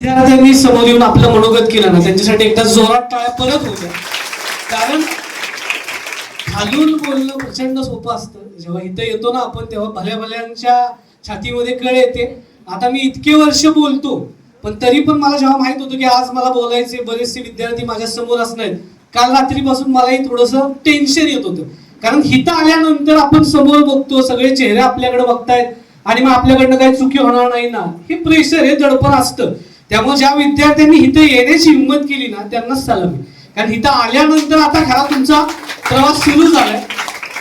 विद्यार्थ्यांनी समोर येऊन आपलं मनोगत केलं ना, त्यांच्यासाठी एकदा जोरात टाळ्या परत होत्या. कारण खालून बोलणं प्रचंड सोपं असतं. जेव्हा इथं येतो ना आपण, तेव्हा भल्या भल्यांच्या छातीमध्ये कळ येते. आता मी इतके वर्ष बोलतो, पण तरी पण मला जेव्हा माहित होतं की आज मला बोलायचे बरेचसे विद्यार्थी माझ्या समोर असणार, काल रात्रीपासून मलाही थोडंसं टेन्शन येत होतं. कारण इथं आल्यानंतर आपण समोर बघतो, सगळे चेहरे आपल्याकडे बघतायत आणि मग आपल्याकडनं काही चुकी होणार नाही ना, हे प्रेशर, हे दडपण असतं. त्यामुळे ज्या विद्यार्थ्यांनी इथं येण्याची हिंमत केली ना, त्यांनाच सलामी. कारण इथं आल्यानंतर आता खरा तुमचा प्रवास सुरू झालाय.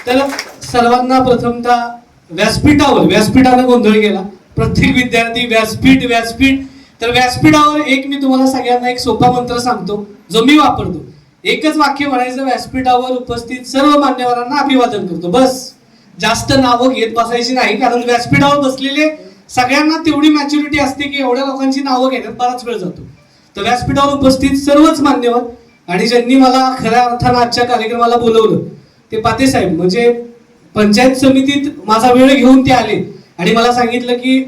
तर सर्वांना प्रथमतः व्यासपीठानं गोंधळ केला. प्रत्येक विद्यार्थी व्यासपीठ व्यासपीठ. तर व्यासपीठावर मी तुम्हाला सगळ्यांना एक सोपा मंत्र सांगतो, जो मी वापरतो. एकच वाक्य म्हणायचं, व्यासपीठावर उपस्थित सर्व मान्यवरांना अभिवादन करतो. बस, जास्त नावं घेत बसायची नाही. कारण व्यासपीठावर बसलेले सगळ्यांना तेवढी मॅच्युरिटी असते की एवढ्या लोकांची नावं घेण्यात बराच वेळ जातो. तर व्यासपीठावर उपस्थित सर्वच मान्यवर आणि ज्यांनी मला खऱ्या अर्थानं आजच्या कार्यक्रमाला बोलवलं, ते पाते साहेब, म्हणजे पंचायत समितीत माझा वेळ घेऊन ते आले आणि मला सांगितलं की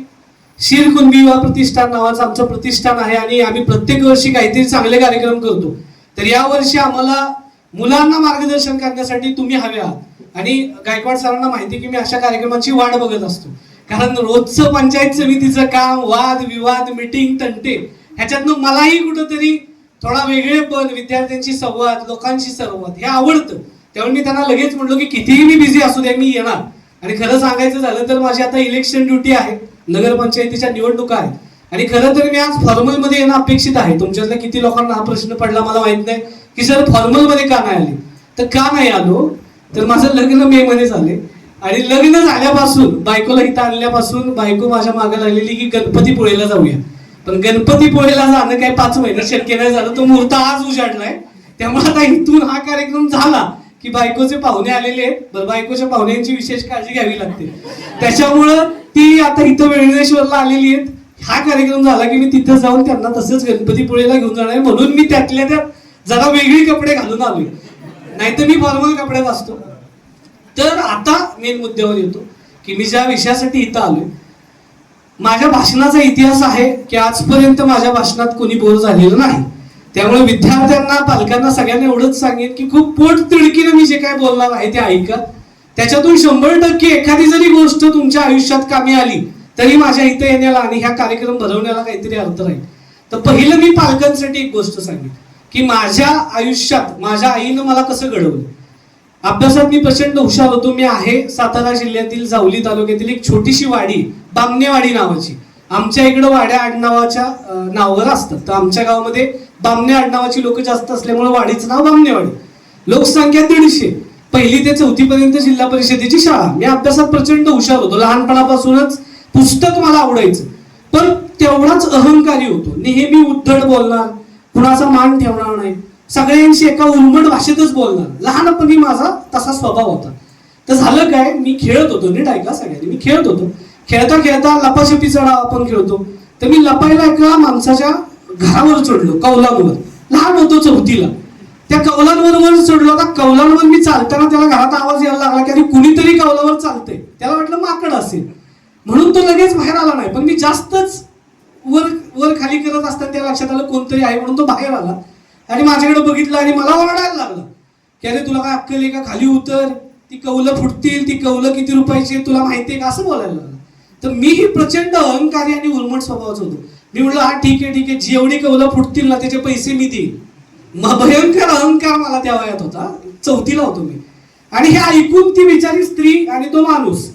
शिरकुंभी युवा प्रतिष्ठान नावाचं आमचं प्रतिष्ठान आहे आणि आम्ही प्रत्येक वर्षी काहीतरी चांगले कार्यक्रम करतो. तर यावर्षी आम्हाला मुलांना मार्गदर्शन करण्यासाठी तुम्ही हवे आहात. आणि गायकवाड सरांना माहिती की मी अशा कार्यक्रमाची वाट बघत असतो. कारण रोजचं पंचायत समितीचं काम, वाद विवाद, मीटिंग, तंटे, ह्याच्यातनं मलाही कुठंतरी थोडा वेगळेपण, विद्यार्थ्यांशी संवाद, लोकांशी संवाद हे आवडतं. त्यामुळे मी त्यांना लगेच म्हटलो की कितीही मी बिझी असू द्या, मी येणार. आणि खरं सांगायचं झालं तर माझी आता इलेक्शन ड्युटी आहे, नगरपंचायतीच्या निवडणुका आहेत. आणि खरं तर मी आज फॉर्मल मध्ये येणं अपेक्षित आहे. तुमच्यातल्या किती लोकांना हा प्रश्न पडला मला माहित नाही की सर फॉर्मल मध्ये का नाही आले. तर का नाही आलो, तर माझं लग्न मे मध्ये झाले आणि लग्न झाल्यापासून, बायकोला इथं आणल्यापासून बायको माझ्या मागे लागलेली की गणपतीपुळेला जाऊया. पण गणपतीपुळेला जाणं काही 5 महिन्यात शक्य नाही झालं. तो मुहूर्त आज उजाडलाय. त्यामुळे आता इथून हा कार्यक्रम झाला की बायकोचे पाहुणे आलेले आहेत. बरं, बायकोच्या पाहुण्यांची विशेष काळजी घ्यावी लागते, त्याच्यामुळं ती आता इथं वेळणेश्वरला आलेली आहेत. हा कार्यक्रम झाला की मी तिथं जाऊन त्यांना तसंच गणपतीपुळेला घेऊन जाणार, म्हणून मी त्यातल्या त्यात जरा वेगळी कपडे घालून आलोय, नाहीतर मी फॉर्मल कपड्यात असतो. तर आता मेन मुद्द्यावर येतो की मी ज्या विषयासाठी इथं आलोय. माझ्या भाषणाचा इतिहास आहे की आजपर्यंत माझ्या भाषणात कोणी बोर झालेलं नाही. त्यामुळे विद्यार्थ्यांना, पालकांना, सगळ्यांना एवढंच सांगेन की खूप पोट तिडकीनं मी जे काय बोलणार आहे ते ऐका. त्याच्यातून 100% एखादी जरी गोष्ट तुमच्या आयुष्यात कामी आली तरी माझ्या इथं येण्याला आणि ह्या कार्यक्रम भरवण्याला काहीतरी अर्थ राहील. तर पहिलं मी पालकांसाठी एक गोष्ट सांगेन की माझ्या आयुष्यात माझ्या आईनं मला कसं घडवलं. अभ्यासात मी प्रचंड हुशार होतो. मी आहे सातारा जिल्ह्यातील जावली तालुक्यातील एक छोटीशी वाडी, बामणेवाडी नावाची. आमच्या इकडं वाड्या आडनावाच्या नावावर असतात. तर आमच्या गावामध्ये बामणे आडनावाची लोक जास्त असल्यामुळे वाडीचं नाव बामणेवाडी. लोकसंख्या 150. 1ली ते 4थी पर्यंत जिल्हा परिषदेची शाळा. मी अभ्यासात प्रचंड हुशार होतो. लहानपणापासूनच पुस्तक मला आवडायचं. पण तेवढाच अहंकारी होतो. नेहमी उद्धट बोलणार, कुणाचा मान ठेवणार नाही, सगळ्यांशी एका उर्मट भाषेतच बोलणार. लहानपणी माझा तसा स्वभाव होता. तर झालं काय, मी खेळत होतो, नीट ऐका सगळ्यांनी, मी खेळत होतो. खेळता खेळता लपाछपीचा डाव आपण खेळतो. तर मी लपायला एका माणसाच्या घरावर चढलो, कौलांवर. लहान होतो 4थीला. त्या कौलांवर चढलो. आता कौलांवर मी चालताना त्याला घरात आवाज यायला लागला की अरे कुणीतरी कौलावर चालतंय. त्याला वाटलं माकड असेल, म्हणून तो लगेच बाहेर आला नाही. पण मी जास्तच वर खाली करत असताना त्या लक्षात आलं कोणतरी आहे, म्हणून तो बाहेर आला आणि माझ्याकडे बघितलं आणि मला ओरडायला लागला की अरे तुला काय अक्कल आहे का, खाली उतर, ती कौलं फुटतील, ती कौलं किती रुपयाची तुला माहितीये का, असं बोलायला लागला. तर मीही प्रचंड अहंकारी आणि उर्मट स्वभावाचा होतो. मी म्हटलं हा ठीक आहे, जेवढी कौलं फुटतील ना त्याचे पैसे मी देईन. भयंकर अहंकार मला त्या वयात होता. 4थीला होतो मी. आणि हे ऐकून ती बिचारी स्त्री आणि तो माणूस,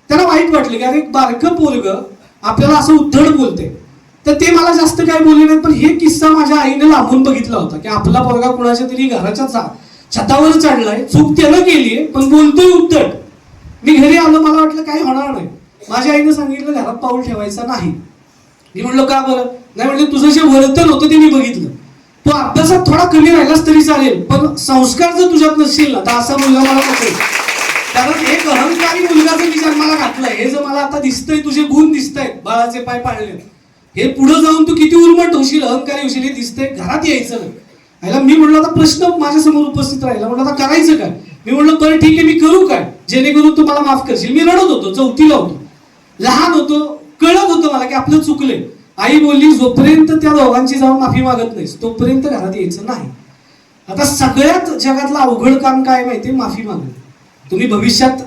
त्यांना वाईट वाटलं की अरे एक बारकं पोरग आपल्याला असं उद्धट बोलते. तर ते मला जास्त काय बोलले नाही. पण हे किस्सा माझ्या आईने लांबून बघितला होता की आपला पोरगा कुणाच्या तरी घराच्या छतावर चढलाय, चूक त्यानं केलीये पण बोलतोय उद्धट. मी घरी आलो, मला वाटलं काही होणार नाही. माझ्या आईने सांगितलं घरात पाऊल ठेवायचा नाही. मी म्हणलो का बरं, नाही म्हणलं तुझं जे वर्तन होतं ते मी बघितलं. तू अभ्यासात थोडा कमी राहिलास तरी चालेल, पण संस्कार जर तुझ्यात नसतील ना तर असा मुलगा मला नको. कारण एक अहंकारी मुलगा जर विचार मला घातलाय, हे जर मला आता दिसतंय, तुझे गुण दिसतायत, बाळाचे पाय पाळले, हे पुढे जाऊन तू किती उर्मट होशील, अहंकारी होशील, हे दिसतंय. घरात यायचं नाही. मी म्हणलं आता प्रश्न माझ्या समोर उपस्थित राहिला. म्हणलं आता करायचं काय. मी म्हणलं बरं ठीक आहे, मी करू काय जेणेकरून तू मला माफ करशील. मी रडत होतो, 4थीला होतो, लहान होतो, कळत होतं मला की आपलं चुकलंय. आई बोलली जोपर्यंत त्या दोघांची जाऊन माफी मागत नाहीस तोपर्यंत घरात यायचं नाही. आता सगळ्यात जगातलं अवघड काम काय माहितीये? माफी मागणं. तुम्ही भविष्यात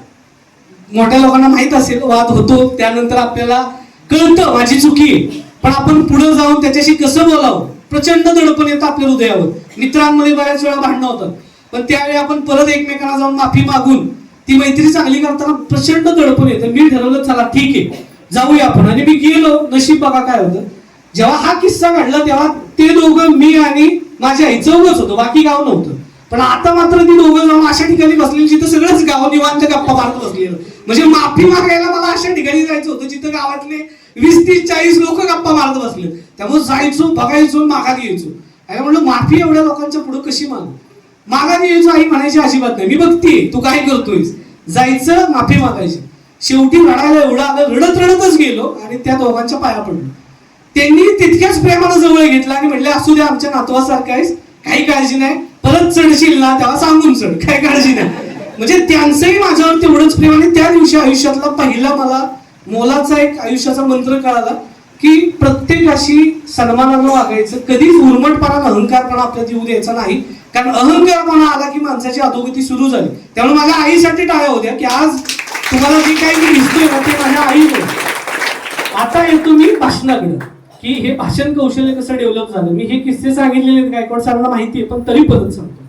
मोठ्या लोकांना माहित असेल वाद होतो, त्यानंतर आपल्याला कळतं माझी चुकी आहे, पण आपण पुढे जाऊन त्याच्याशी कसं बोलावं प्रचंड दडपण येतं आपल्या हृदयावर. मित्रांमध्ये बऱ्याच वेळा भांडणं होतात, पण त्यावेळी आपण परत एकमेकांना जाऊन माफी मागून ती मैत्री चांगली करताना प्रचंड दडपण येतं. मी ठरवलं चला ठीक आहे जाऊया आपण, आणि मी गेलो. नशीब बघा काय होतं, जेव्हा हा किस्सा घडला तेव्हा ते दोघं, मी आणि माझ्या आई चौघच होतो, बाकी गाव नव्हतं. पण आता मात्र ती दोघं जाऊन अशा ठिकाणी बसलेली जिथं सगळंच गाव निवांत गप्पा मारत बसलेलं. म्हणजे माफी मागायला मला अशा ठिकाणी जायचं होतं जिथं गावातले 20-30-40 लोक गप्पा मारत बसले. त्यामुळे जायचो, बघायचो, माघारी यायचो. आणि म्हणलं माफी एवढ्या लोकांच्या पुढे कशी मागू? माघारी यायचो, आई म्हणायची अजिबात नाही, मी बघते तू काय करतोयस. जायचं, माफी मागायची. शेवटी रडायला एवढं आलं, रडत रडतच गेलो आणि त्या दोघांच्या पाया पडलो. त्यांनी तितक्याच प्रेमानं जवळ घेतला आणि म्हणले असू द्या, आमच्या नातवासारखं आहेस, काही काळजी नाही, परत चढशील ना तेव्हा सांगून चढ, काही काळजी नाही. म्हणजे त्यांचंही माझ्यावर तेवढंच प्रेम. आणि त्या दिवशी आयुष्यातला पहिला मला मोलाचा एक आयुष्याचा मंत्र कळाला की प्रत्येकाशी सन्मानानं वागायचं, कधीच उर्मटपणा अहंकारपणा आपल्यात येऊ द्यायचा नाही. कारण अहंकारपणा आला की माणसाची अधोगती सुरू झाली. त्यामुळे माझ्या आईसाठी टाळ्या होत्या की आज तुम्हाला जे काही मी दिसतोय ना ते माझ्या आईने. आता येतो मी भाषणाकडे, की हे भाषण कौशल्य कसं डेव्हलप झालं. मी हे किस्से सांगितलेले गायकवाड सरांना माहिती आहे, पण तरी परत सांगतो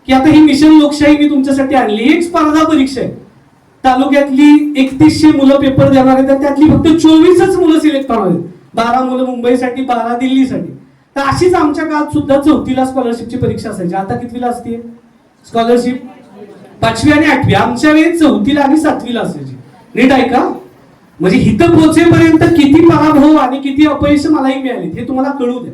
की आता ही मिशन लोकशाही मी तुमच्यासाठी आणली. एक स्पर्धा परीक्षा आहे, तालुक्यातली 3100 मुलं पेपर देणार आहेत, त्यातली फक्त 24च मुलं सिलेक्ट होणार आहेत. 12 मुलं मुंबईसाठी, 12 दिल्लीसाठी. तर अशीच आमच्या काळात सुद्धा 4थीला स्कॉलरशिपची परीक्षा असायची. आता कितवीला असते स्कॉलरशिप? 5वी आणि 8वी. आमच्या वेळी 4थीला आणि 7वीला असायची. नीट ऐका, म्हणजे इथं पोहोचेपर्यंत किती पराभव आणि किती अपयश मलाही मिळाली हे तुम्हाला कळू द्या.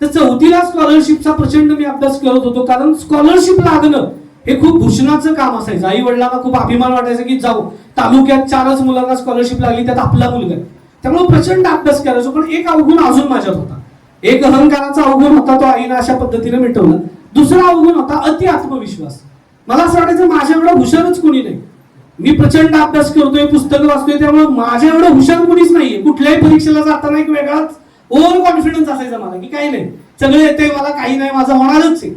तर 4थीला स्कॉलरशिपचा प्रचंड मी अभ्यास करत होतो, कारण स्कॉलरशिप लागणं हे खूप भूषणाचं काम असायचं. आई वडिलांना खूप अभिमान वाटायचा की जाऊ, तालुक्यात 4च मुलांना स्कॉलरशिप लागली, त्यात आपला मुलगा. त्यामुळे प्रचंड अभ्यास करायचो. पण एक अवगुण अजून माझ्यात होता. एक अहंकाराचा अवगुण होता, तो आईनं अशा पद्धतीने मिटवला. दुसरा अवगुण होता अति आत्मविश्वास. मला असं वाटायचं माझ्या एवढं हुशारच कोणी नाही. मी प्रचंड अभ्यास करतोय, पुस्तकं वाचतोय, त्यामुळे माझ्या एवढं हुशार कोणीच नाहीये. कुठल्याही परीक्षेला जाताना एक वेगळाच ओव्हर कॉन्फिडन्स असायचा मला की काही नाही, सगळं येतंय मला, काही नाही, माझं होणारच आहे.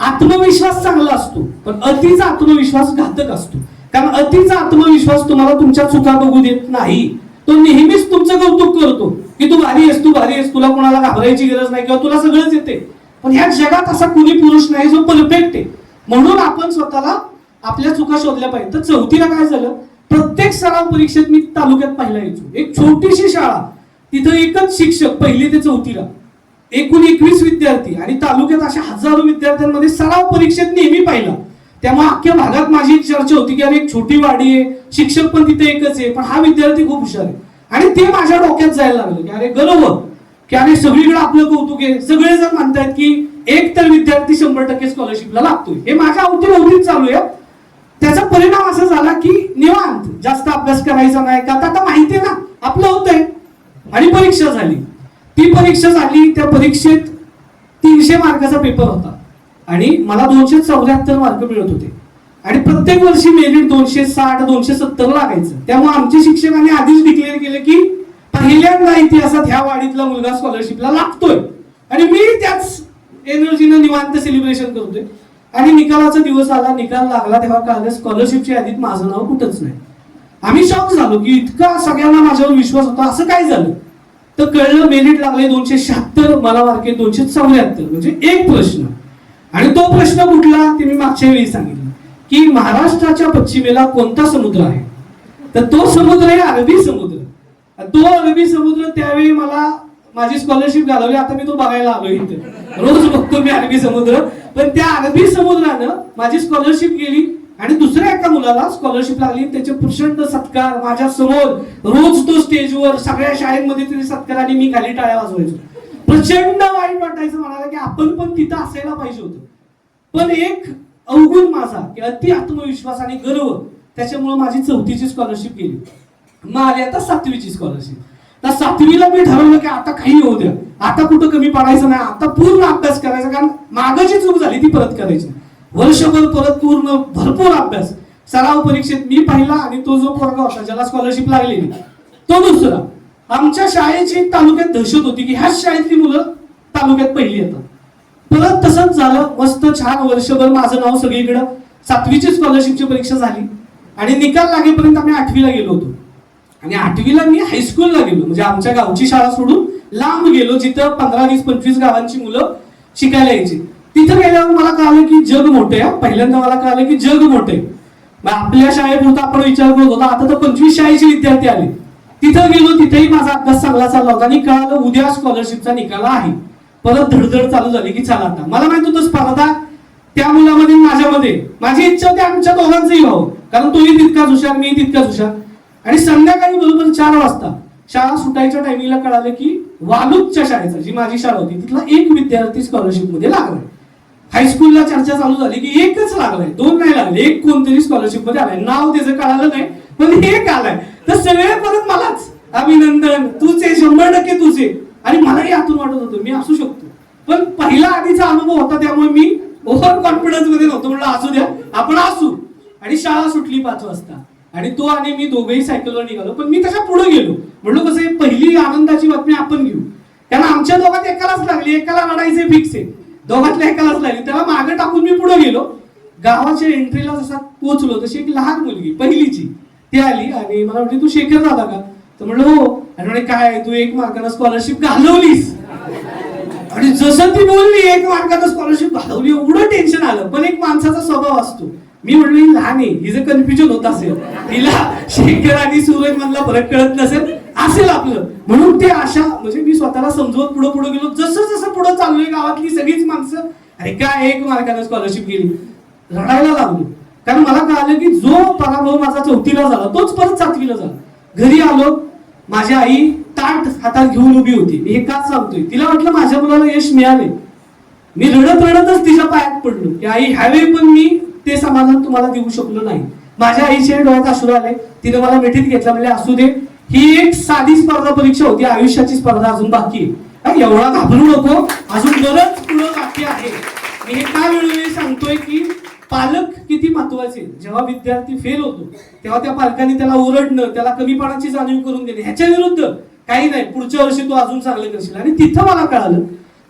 आत्मविश्वास चांगला असतो, पण अतिचा आत्मविश्वास घातक असतो. कारण अतिचा आत्मविश्वास तुम्हाला तुमच्या चुका बघू देत नाही. तो नेहमीच तुमचं कौतुक करतो की तू भारी आहेस, तू भारी आहेस, तुला कोणाला घाबरायची गरज नाही, किंवा तुला सगळंच येते. पण ह्या जगात असा कुणी पुरुष नाही जो परफेक्ट आहे. म्हणून आपण स्वतःला आपल्या चुका शोधल्या पाहिजे. तर 4थीला काय झालं, प्रत्येक सराव परीक्षेत मी तालुक्यात पहिला यायचो. एक छोटीशी शाळा, तिथं एकच शिक्षक 1ली ते 4थीला, एकूण 21 विद्यार्थी, आणि तालुक्यात अशा हजारो विद्यार्थ्यांमध्ये सराव परीक्षेत नेहमी पहिला. त्यामुळे अख्ख्या भागात माझी एक चर्चा होती की अरे एक छोटी वाडी आहे, शिक्षक पण तिथे एकच आहे, पण हा विद्यार्थी खूप हुशार आहे. आणि ते माझ्या डोक्यात जायला लागलं की अरे गर्व, की अरे सगळीकडे आपलं कौतुक आहे, सगळेजण म्हणतात की एक तर विद्यार्थी 100% स्कॉलरशिपला लागतोय. हे माझ्या अवतीभोवतीच चालू आहे. त्याचा परिणाम असा झाला की निवांत, जास्त अभ्यास करायचा नाही, का आता माहिती आहे ना आपलं होतंय. आणि परीक्षा झाली. ती परीक्षा झाली, त्या परीक्षेत 300 मार्काचा पेपर होता आणि मला 274 मार्क मिळत होते. आणि प्रत्येक वर्षी मेरिट 260-270 लागायचं. त्यामुळे आमच्या शिक्षकांनी आधीच डिक्लेअर केलं की पहिल्यांदा इतिहासात ह्या वाडीतला मुलगा स्कॉलरशिपला लागतोय. आणि मी त्याच एनर्जीनं निवांत सेलिब्रेशन करतोय. आणि निकालाचा दिवस आला, निकाल लागला, तेव्हा कळलं स्कॉलरशिपच्या यादीत माझं नाव कुठंच नाही. आम्ही शॉक झालो की इतका सगळ्यांना माझ्यावर विश्वास होता, असं काय झालं. तर कळलं मेरिट लागले 276, मला मार्के 274. म्हणजे एक प्रश्न. आणि तो प्रश्न कुठला ते मी मागच्या वेळी सांगितलं की महाराष्ट्राच्या पश्चिमेला कोणता समुद्र आहे. तर तो समुद्र आहे अरबी समुद्र. तो अरबी समुद्र त्यावेळी मला माझी स्कॉलरशिप घालवली. आता मी तो बघायला आलो इथे, रोज बघतो मी अरबी समुद्र. पण त्या अरबी समुद्रानं माझी स्कॉलरशिप गेली आणि दुसऱ्या एका मुलाला स्कॉलरशिप लागली. त्याचे प्रचंड सत्कार माझ्या समोर, रोज तो स्टेजवर, सगळ्या शाळेमध्ये तरी सत्कार, आणि मी खाली टाळ्या वाजवायचो. प्रचंड वाईट वाटायचं म्हणाला की आपण पण तिथं असायला पाहिजे होतं. पण एक अवगुण माझा की अति आत्मविश्वास आणि गर्व, त्याच्यामुळे माझी 4थीची स्कॉलरशिप गेली. मग आली आता 7वीची स्कॉलरशिप. तर 7वीला मी ठरवलं की आता काही होऊ द्या, आता कुठं कमी पडायचं नाही, आता पूर्ण अभ्यास करायचा. कारण मागाची चूक झाली ती परत करायची. वर्षभर परत पूर्ण भरपूर अभ्यास. सराव परीक्षेत मी पहिला आणि तो जो पोरगा होता ज्याला स्कॉलरशिप लागलेली तो दुसरा. आमच्या शाळेची एक तालुक्यात दहशत होती की ह्याच शाळेतली मुलं तालुक्यात पहिली येतात. परत तसंच झालं, मस्त छान वर्षभर माझं नाव सगळीकडं. 7वीची स्कॉलरशिपची परीक्षा झाली आणि निकाल लागेपर्यंत आम्ही 8वीला गेलो होतो. आणि 8वीला मी हायस्कूलला गेलो, म्हणजे आमच्या गावची शाळा सोडून लांब गेलो, जिथं 15, 20, 25 गावांची मुलं शिकायला यायची. तिथं गेल्यावर मला कळालं की जग मोठे आहे. पहिल्यांदा मला कळालं की जग मोठे. मग आपल्या शाळेपुरता आपण विचार करत होतो, आता तर 25 शाळेचे विद्यार्थी आले. तिथं गेलो, तिथेही माझा अभ्यास चांगला चालला होता आणि कळालं उद्या स्कॉलरशिपचा निकाल आहे. परत धडधड चालू झाली की चला आता. मला माहित होतं स्पर्धा त्या मुलामध्ये माझ्यामध्ये. माझी इच्छा होती आमच्या दोघांचंही व्हावं, कारण तोही तितकाच हुशार, मी तितकाच हुशार. आणि संध्याकाळी बरोबर 4 वाजता शाळा सुटायच्या टायमिंगला कळालं की वालूकच्या शाळेचा, जी माझी शाळा होती, तिथला एक विद्यार्थी स्कॉलरशिप मध्ये लागलाय. हायस्कूलला चर्चा चालू झाली की एकच लागलाय, 2 नाही लागले, एक कोणतरी स्कॉलरशिप मध्ये आलाय. नाव त्याचं कळालं नाही, पण एक आलाय. तर सगळे परत मलाच अभिनंदन, तूच आहे, 100% तूच आहे. आणि मलाही आतून वाटत होतं मी असू शकतो. पण पहिला आधीचा अनुभव होता, त्यामुळे मी ओव्हर कॉन्फिडन्स मध्ये नव्हतो. म्हणलं असू द्या, आपण असू. आणि शाळा सुटली 5 वाजता आणि तो आणि मी दोघेही सायकलवर निघालो. पण मी तशा पुढे गेलो, म्हणलो कसं पहिली आनंदाची बातमी आपण घेऊ, कारण आमच्या दोघात एकालाच लागली, एकाला लढायचे फिक्स आहे, दोघातल्या एकालाच लागली. त्याला मागे टाकून मी पुढे गेलो. गावाच्या एंट्रीला जसा पोहोचलो तशी एक लहान मुलगी पहिलीची ती आली आणि मला म्हटली, तू शेखर दादा का? तर म्हणलं हो. आणि म्हणे काय तू 1 मार्कानं स्कॉलरशिप घालवलीस? आणि जसं ती बोलली 1 मार्कानं स्कॉलरशिप घालवली, एवढं टेन्शन आलं. पण एक माणसाचा स्वभाव असतो, मी म्हणलो ही लहान आहे, हिचं कन्फ्युजन होत असेल, तिला शेखर आणि सूरज मधला फरक कळत नसेल असेल आपलं, म्हणून ते अशा म्हणजे मी स्वतःला समजवत पुढे पुढे गेलो. जसं जसं पुढे चाललोय गावातली सगळीच माणसं अरे काय 1 मार्कानं स्कॉलरशिप गेली, रडायला लागलो. कारण मला कळालं की जो पराभव माझा 4थीला झाला तोच परत 7वीला झाला. घरी आलो, माझी आई ताट हातात घेऊन उभी होती. मी हे का सांगतोय, तिला वाटलं माझ्या मुलाला यश मिळाले. मी रडत रडतच तिच्या पायात पडलो की आई ह्यावेळी पण मी ते समाधान तुम्हाला देऊ शकलो नाही. माझ्या आईच्या डोळ्यात अश्रू आले. तिने मला मिठीत घेतलं, म्हणजे असू दे, ही एक साधी स्पर्धा परीक्षा होती, आयुष्याची स्पर्धा अजून बाकी आहे, एवढा घाबरू नको, अजून बरंच पुढं बाकी आहे. मी हे का वेळोवेळी सांगतोय की पालक किती महत्वाचे. जेव्हा विद्यार्थी फेल होतो तेव्हा त्या पालकांनी त्याला ओरडणं, त्याला कमीपणाची जाणीव करून देणे, ह्याच्या विरुद्ध काही नाही, पुढच्या वर्षी तू अजून चांगलं करशील. आणि तिथं मला कळालं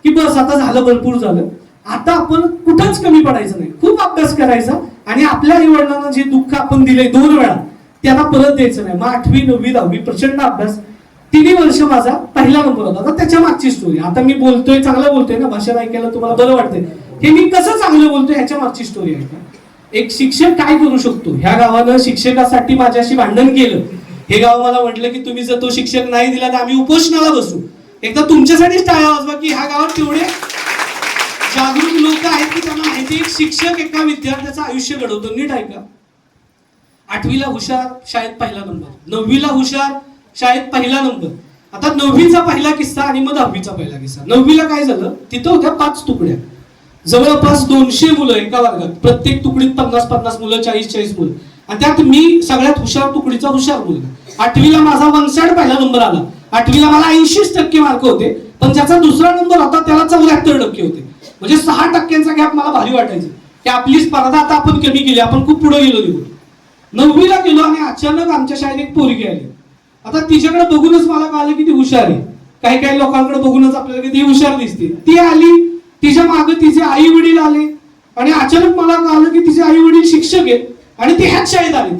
की बस आता झालं, भरपूर झालं, आता आपण कुठंच कमी पडायचं नाही, खूप अभ्यास करायचा आणि आपल्या आई वडिलांना जे दुःख आपण दिले 2 वेळा त्याला परत द्यायचं नाही. मग 8वी, 9वी, 10वी प्रचंड अभ्यास, 3 वर्ष माझा पहिला नंबर होता. आता त्याच्या मागची स्टोरी, आता मी बोलतोय, चांगलं बोलतोय ना, भाषण ऐकायला तुम्हाला बरं वाटतंय, हे मी कसं चांगलं बोलतोय ह्याच्या मागची स्टोरी आहे. एक शिक्षक काय करू शकतो, ह्या गावानं शिक्षकासाठी माझ्याशी भांडण केलं. हे गाव मला म्हटलं की तुम्ही जर तो शिक्षक नाही दिला तर आम्ही उपोषणाला बसू. एकदा तुमच्यासाठीच टाळ्या वाजवा की ह्या गावात तेवढे जागरूक लोक आहेत की त्यांना माहिती एक शिक्षक एका विद्यार्थ्याचं आयुष्य घडवतो. नीट ऐका, 8वीला हुशार, शाळेत पहिला नंबर, 9वीला हुशार, शाळेत पहिला नंबर. आता 9वीचा पहिला किस्सा आणि मग 10वीचा पहिला किस्सा. 9वीला काय झालं, तिथं होत्या 5 तुकड्या, जवळपास 200 मुलं एका वर्गात, प्रत्येक तुकडीत 50-50 मुलं, 40-40 मुलं, आणि त्यात मी सगळ्यात हुशार तुकडीचा हुशार मुलगा. 8वीला माझा 1 पहिला नंबर आला. 8वीला मला 80% मार्क होते, पण ज्याचा दुसरा नंबर होता त्याला 74% होते. म्हणजे 6% गॅप मला भारी वाटायचं की आपली स्पर्धा आता आपण कमी केली, आपण खूप पुढे गेलो निघून. 9वीला गेलो आणि अचानक आमच्या शाळेत एक पोरगी आली. आता तिच्याकडे बघूनच मला कळालं की ती हुशार आहे. काही काही लोकांकडे बघूनच आपल्याला ती हुशार दिसते. ती आली, तिच्या मागे तिचे आई वडील आले आणि अचानक मला कळालं की तिचे आई वडील शिक्षक आहेत आणि ते ह्याच शाळेत आले.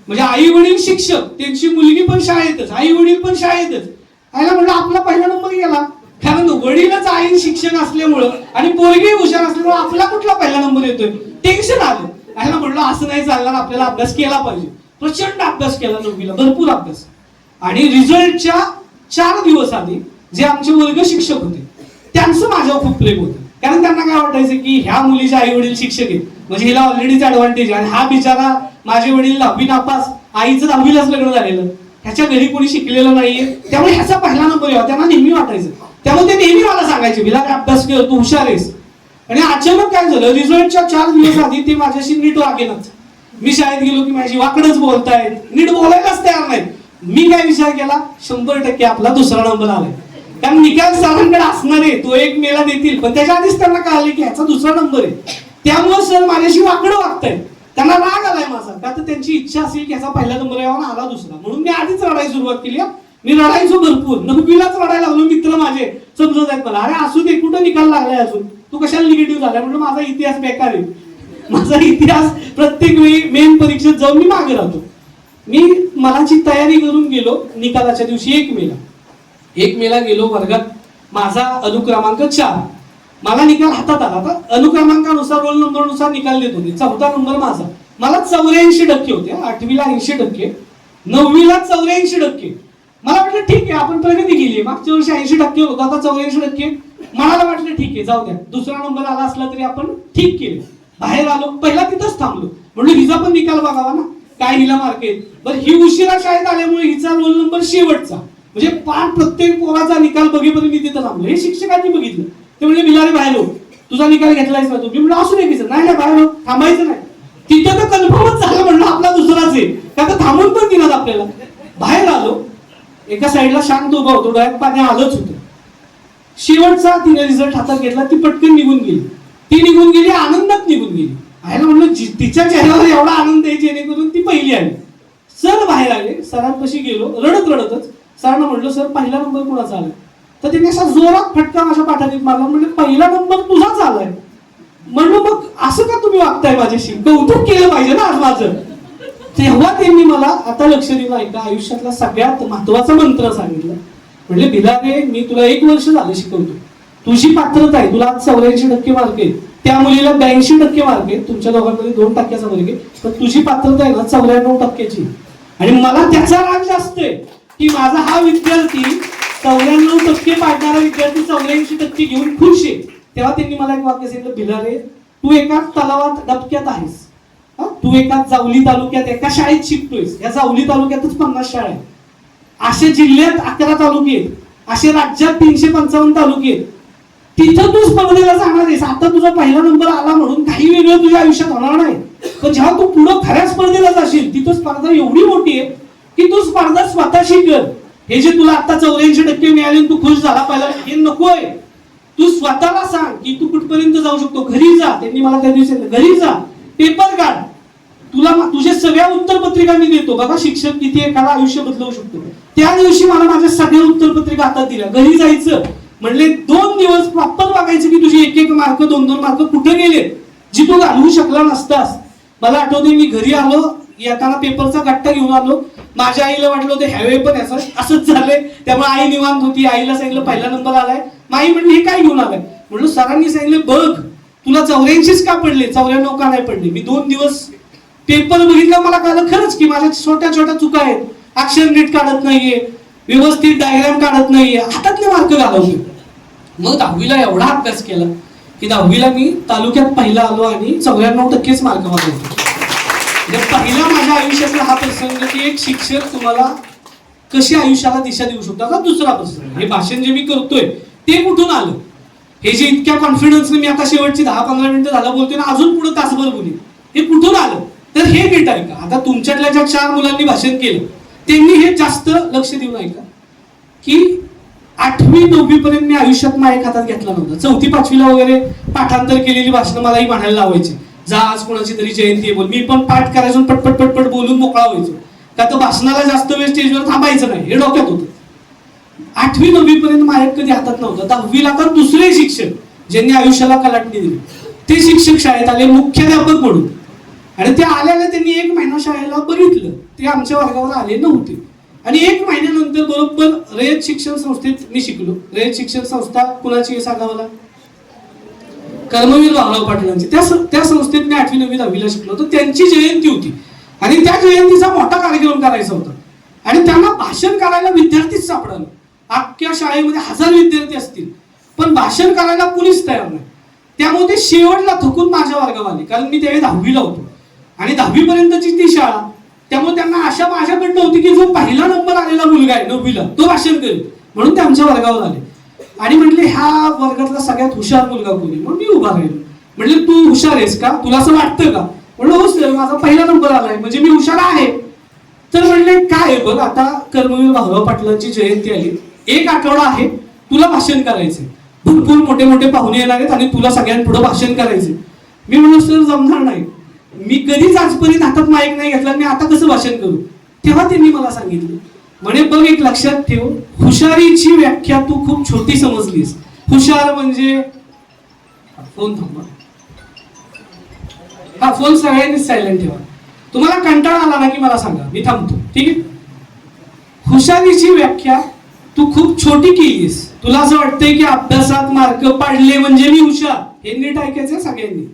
म्हणजे आई वडील शिक्षक, त्यांची मुलगी पण शाळेतच, आई वडील पण शाळेतच. आईला म्हणलं आपला पहिला नंबर गेला, कारण वडीलच आई शिक्षक असल्यामुळं आणि पोरगी हुशार असल्यामुळे आपला कुठला पहिला नंबर येतोय, टेन्शन आलं. आईला म्हणलं असं नाही चालणार, आपल्याला अभ्यास केला पाहिजे. प्रचंड अभ्यास केला 9वीला, भरपूर अभ्यास. आणि रिझल्टच्या 4 दिवस आधी जे आमचे वर्ग शिक्षक होते त्यांचं माझ्यावर खूप प्रेम होतं, कारण त्यांना काय वाटायचं की ह्या मुलीचे आई वडील शिक्षक आहेत, म्हणजे हिला ऑलरेडीच ऍडव्हान्टेज आहे. आणि हा बिचारा, माझे वडील 10वी नापास, आईचं 10वीलाच लग्न झालेलं, ह्याच्या घरी कोणी शिकलेलं नाहीये, त्यामुळे ह्याचा पहिला नंबर यावा त्यांना नेहमी वाटायचं. त्यामुळे ते नेहमी मला सांगायचे विला अभ्यास कर, तू हुशार आहेस. आणि अचानक काय झालं, रिझल्टच्या 4 दिवस आधी ते माझ्याशी नीट वागेनाच. मी शाळेत गेलो की माझी वाकडच बोलतायत, नीट बोलायलाच तयार नाहीत. मी काय विचार केला, 100% आपला दुसरा नंबर आलाय, कारण निकाल सरांकडे असणार आहे, तो 1 मेला देतील, पण त्याच्या आधीच त्यांना कळाले की ह्याचा दुसरा नंबर आहे. त्यामुळे सर माझ्याशी वाकडं वागतायत. त्यांना राग आलाय माझा, का तर त्यांची इच्छा असेल की ह्याचा पहिला नंबर यावा, आला दुसरा, म्हणून मी आधीच रडायला सुरुवात केली. मी रडायचो भरपूर, 9वीलाच रडायला लागलो. मित्र माझे समजत आहेत मला, अरे असू दे, कुठं निकाल लागलाय अजून, तू कशाला निगेटिव्ह झालाय. म्हटलं माझा इतिहास बेकार आहे, माझा इतिहास प्रत्येक वेळी मेन परीक्षेत जाऊन मी मागे राहतो. मी मलाची तयारी करून गेलो निकालाच्या दिवशी 1 मेला गेलो वर्गात. माझा अनुक्रमांक 4, मला निकाल हातात आला. आता अनुक्रमांकानुसार रोल नंबरनुसार निकाल देत होते. 4था नंबर माझा. मला 84% होते. 8वीला 80%, 9वीला 84%. मला वाटलं ठीक आहे, आपण प्रगती केली. मागच्या वर्षी 80% होता, आता 84%. मला वाटलं ठीक आहे, जाऊ द्या, दुसरा नंबर आला असला तरी आपण ठीक केलं. बाहेर आलो, पहिला तिथंच थांबलो. म्हणलं हिचा पण निकाल बघावा ना, काय हिला मार्क आहेत. बरं, ही उशिरा शाळेत आल्यामुळे हिचा रोल नंबर शेवटचा, म्हणजे प्रत्येक पोराचा निकाल बघेपर्यंत मी तिथं थांबलो. हे शिक्षकांनी बघितलं, ते म्हणजे बिलारे बाहेर हो, तुझा निकाल घेतलायस ना तू. मी म्हणलं असू नये, नाही बाहेर हो, थांबायचं नाही. तिथं तर कन्फर्मच झालं, म्हणलं आपला दुसराच आहे, का तर थांबून पण दिला आपल्याला. बाहेर आलो, एका साईडला शांत उभा होतो, डोळ्यात पाणी आलंच होतं. शेवटचा तिने रिझल्ट हातात घेतला, ती पटकन निघून गेली. ती निघून गेली, आनंदात निघून गेली. आयला म्हणलं तिच्या चेहऱ्यावर एवढा आनंद आहे जेणेकरून ती पहिली आली. सर बाहेर आले, सरांपाशी गेलो, रडतच सरांना म्हटलं, सर पहिला नंबर कुणाचा आलाय. तर त्यांनी असा जोरात फटका माझ्या पाठात मारला. म्हणजे पहिला नंबर तुझाच आलाय. म्हणलं मग असं का तुम्ही वागताय माझ्याशी, कौतुक केलं पाहिजे ना आज माझं. तेव्हा त्यांनी मला आता लक्ष दिलं, ऐका, आयुष्यातला सगळ्यात महत्वाचा मंत्र सांगितलं. म्हणजे बिलारे, मी तुला 1 वर्ष झालं शिकवतो, तुझी पात्रता आहे, तुला 84% मार्क आहे, त्या मुलीला 82% मार्क आहे, तुमच्या दोघांमध्ये 2%चा फरक आहे, पण तुझी पात्रता आहे ना 94%ची. आणि मला त्याचा राग जास्त आहे की माझा हा विद्यार्थी 94% पाडणारा विद्यार्थी 84% घेऊन खुश आहे. तेव्हा त्यांनी मला एक वाक्य सांगितलं, बिलारे, तू एका तलावात डबक्यात आहेस, तू एका जावली तालुक्यात एका शाळेत शिकतोयस. या जावली तालुक्यातच 50 शाळा आहेत, असे जिल्ह्यात 11 तालुके आहेत, असे राज्यात 355 तालुके आहेत. तिथं तू स्पर्धेला जाणार आहेस. आता तुझा पहिला नंबर आला म्हणून काही वेगळं तुझ्या आयुष्यात होणार नाही, पण जेव्हा तू पुढं खऱ्या स्पर्धेला जाशील तिथं स्पर्धा एवढी मोठी आहे की तू स्पर्धा स्वतःशी कर. हे जे तुला आता 84% मिळाले तू खुश झाला पाहिजे, हे नकोय. तू स्वतःला सांग की तू कुठपर्यंत जाऊ शकतो. घरी जा, त्यांनी मला त्या दिवशी घरी जा, पेपर काढ, तुला तुझे सगळ्या उत्तरपत्रिका मी देतो. बघा शिक्षक किती एखादा आयुष्य बदलवू शकतो. त्या दिवशी मला माझ्या सगळ्या उत्तरपत्रिका हातात दिल्या. घरी जायचं म्हणले 2 दिवस प्रॉपर बघायचं की तुझे 1-1 मार्क 2-2 मार्क कुठे गेले, जी तू घालवू शकला नसतास. मला आठवते, मी घरी आलो, येताना पेपरचा गट्टा घेऊन आलो. माझ्या आईला वाटलं होतं ह्यावेळी पण असंच झालंय, त्यामुळे आई निवांत होती. आईला सांगितलं पहिला नंबर आलाय. आई म्हणली हे काय घेऊन आलाय. म्हणलं सरांनी सांगितलं बघ तुला 84 का पडले, 94 का नाही पडले. मी 2 दिवस पेपर बघितला, मला कळलं खरंच की माझ्या छोट्या चुका आहेत. अक्षर नीट काढत नाहीये, व्यवस्थित डायग्राम काढत नाहीये, हातातले मार्क घालवले. मग 10वीला एवढा अभ्यास केला की 10वीला मी तालुक्यात पहिला आलो आणि 94%च मार्क मागवले. पहिला माझ्या आयुष्यातला हा प्रसंग की एक शिक्षक तुम्हाला कशी आयुष्याला दिशा देऊ शकतो. आता दुसरा प्रसंग, हे भाषण जे मी करतोय ते कुठून आलं, हे जे इतक्या कॉन्फिडन्सने मी आता शेवटची 10-15 मिनिटं झालं बोलतोय ना, अजून पुढे तासभर बोलेन, हे कुठून आलं तर हे नीट ऐका. आता तुमच्यातल्या ज्या 4 मुलांनी भाषण केलं त्यांनी हे जास्त लक्ष देऊन ऐका की 8वी-9वी पर्यंत मी आयुष्यात माईक हातात घेतला नव्हता. 4थी-5वीला वगैरे पाठांतर केलेली भाषणं मलाही म्हणायला लावायची. जा आज कोणाची तरी जयंती बोल, मी पण पाठ करायचो, पटपट बोलून मोकळा व्हायचो, का तर भाषणाला जास्त वेळ स्टेजवर थांबायचं नाही, हे डोक्यात होतं. 8वी-9वी पर्यंत माईक कधी हातात नव्हतं. 10वीला तर दुसरे शिक्षक ज्यांनी आयुष्याला कलाटणी दिली ते शिक्षक शाळेत आले, मुख्याध्यापक म्हणून. आणि ते आल्याने त्यांनी 1 महिना शाळेला बघितलं. ते आमच्या वर्गावर आले नव्हते. आणि 1 महिन्यानंतर बरोबर रयत शिक्षण संस्थेत मी शिकलो. रयत शिक्षण संस्था कुणाची आहे सांगा मला? कर्मवीर भाऊराव पाटलांची. त्या संस्थेत मी 8वी-9वी-10वीला शिकलो. तर त्यांची जयंती होती आणि त्या जयंतीचा मोठा कार्यक्रम करायचा होता आणि त्यांना भाषण करायला विद्यार्थीच सापडलं. अख्ख्या शाळेमध्ये 1000 विद्यार्थी असतील, पण भाषण करायला कुणीच तयार नाही. त्यामुळे ते शेवटला थकून माझ्या वर्गावर आले, कारण मी त्यावेळी 10वीला होतो आणि 10वी पर्यंतची ती शाळा. त्यामुळे त्यांना आशा माझ्याकडनं होती की जो पहिला नंबर आलेला मुलगा आहे 9वीला तो भाषण करेल, म्हणून ते आमच्या वर्गावर आले आणि म्हटले ह्या वर्गातला सगळ्यात हुशार मुलगा कोणी. म्हणून मी उभा राहिलो. म्हटले तू हुशार आहेस का, तुला असं वाटतं का? म्हणलं हो सर, माझा पहिला नंबर आलाय, म्हणजे मी हुशार आहे. तर म्हणले काय बघ, आता कर्मवीर भाऊराव पाटलांची जयंती आली, 1 आठवडा आहे, तुला भाषण करायचंय, भरपूर मोठे मोठे पाहुणे येणार आहेत आणि तुला सगळ्यांपुढे भाषण करायचंय. मी म्हणलो सर जमणार नाही, मी कधीच आजपर्यंत हातात माईक नाही घेतला, मी आता कसं भाषण करू. तेव्हा त्यांनी मला सांगितलं, म्हणे बघ एक लक्षात ठेव, हुशारीची व्याख्या तू खूप छोटी समजलीस. हुशार म्हणजे फोन थांबा, हा फोन सगळ्यांनी सायलेंट ठेवा. तुम्हाला कंटाळा आला ना की मला सांगा, मी थांबतो, ठीक आहे. हुशारीची व्याख्या तू खूप छोटी केलीस. तुला असं वाटतंय की अभ्यासात मार्क पाडले म्हणजे मी हुशार. हे नीट ऐकायचं सगळ्यांनी.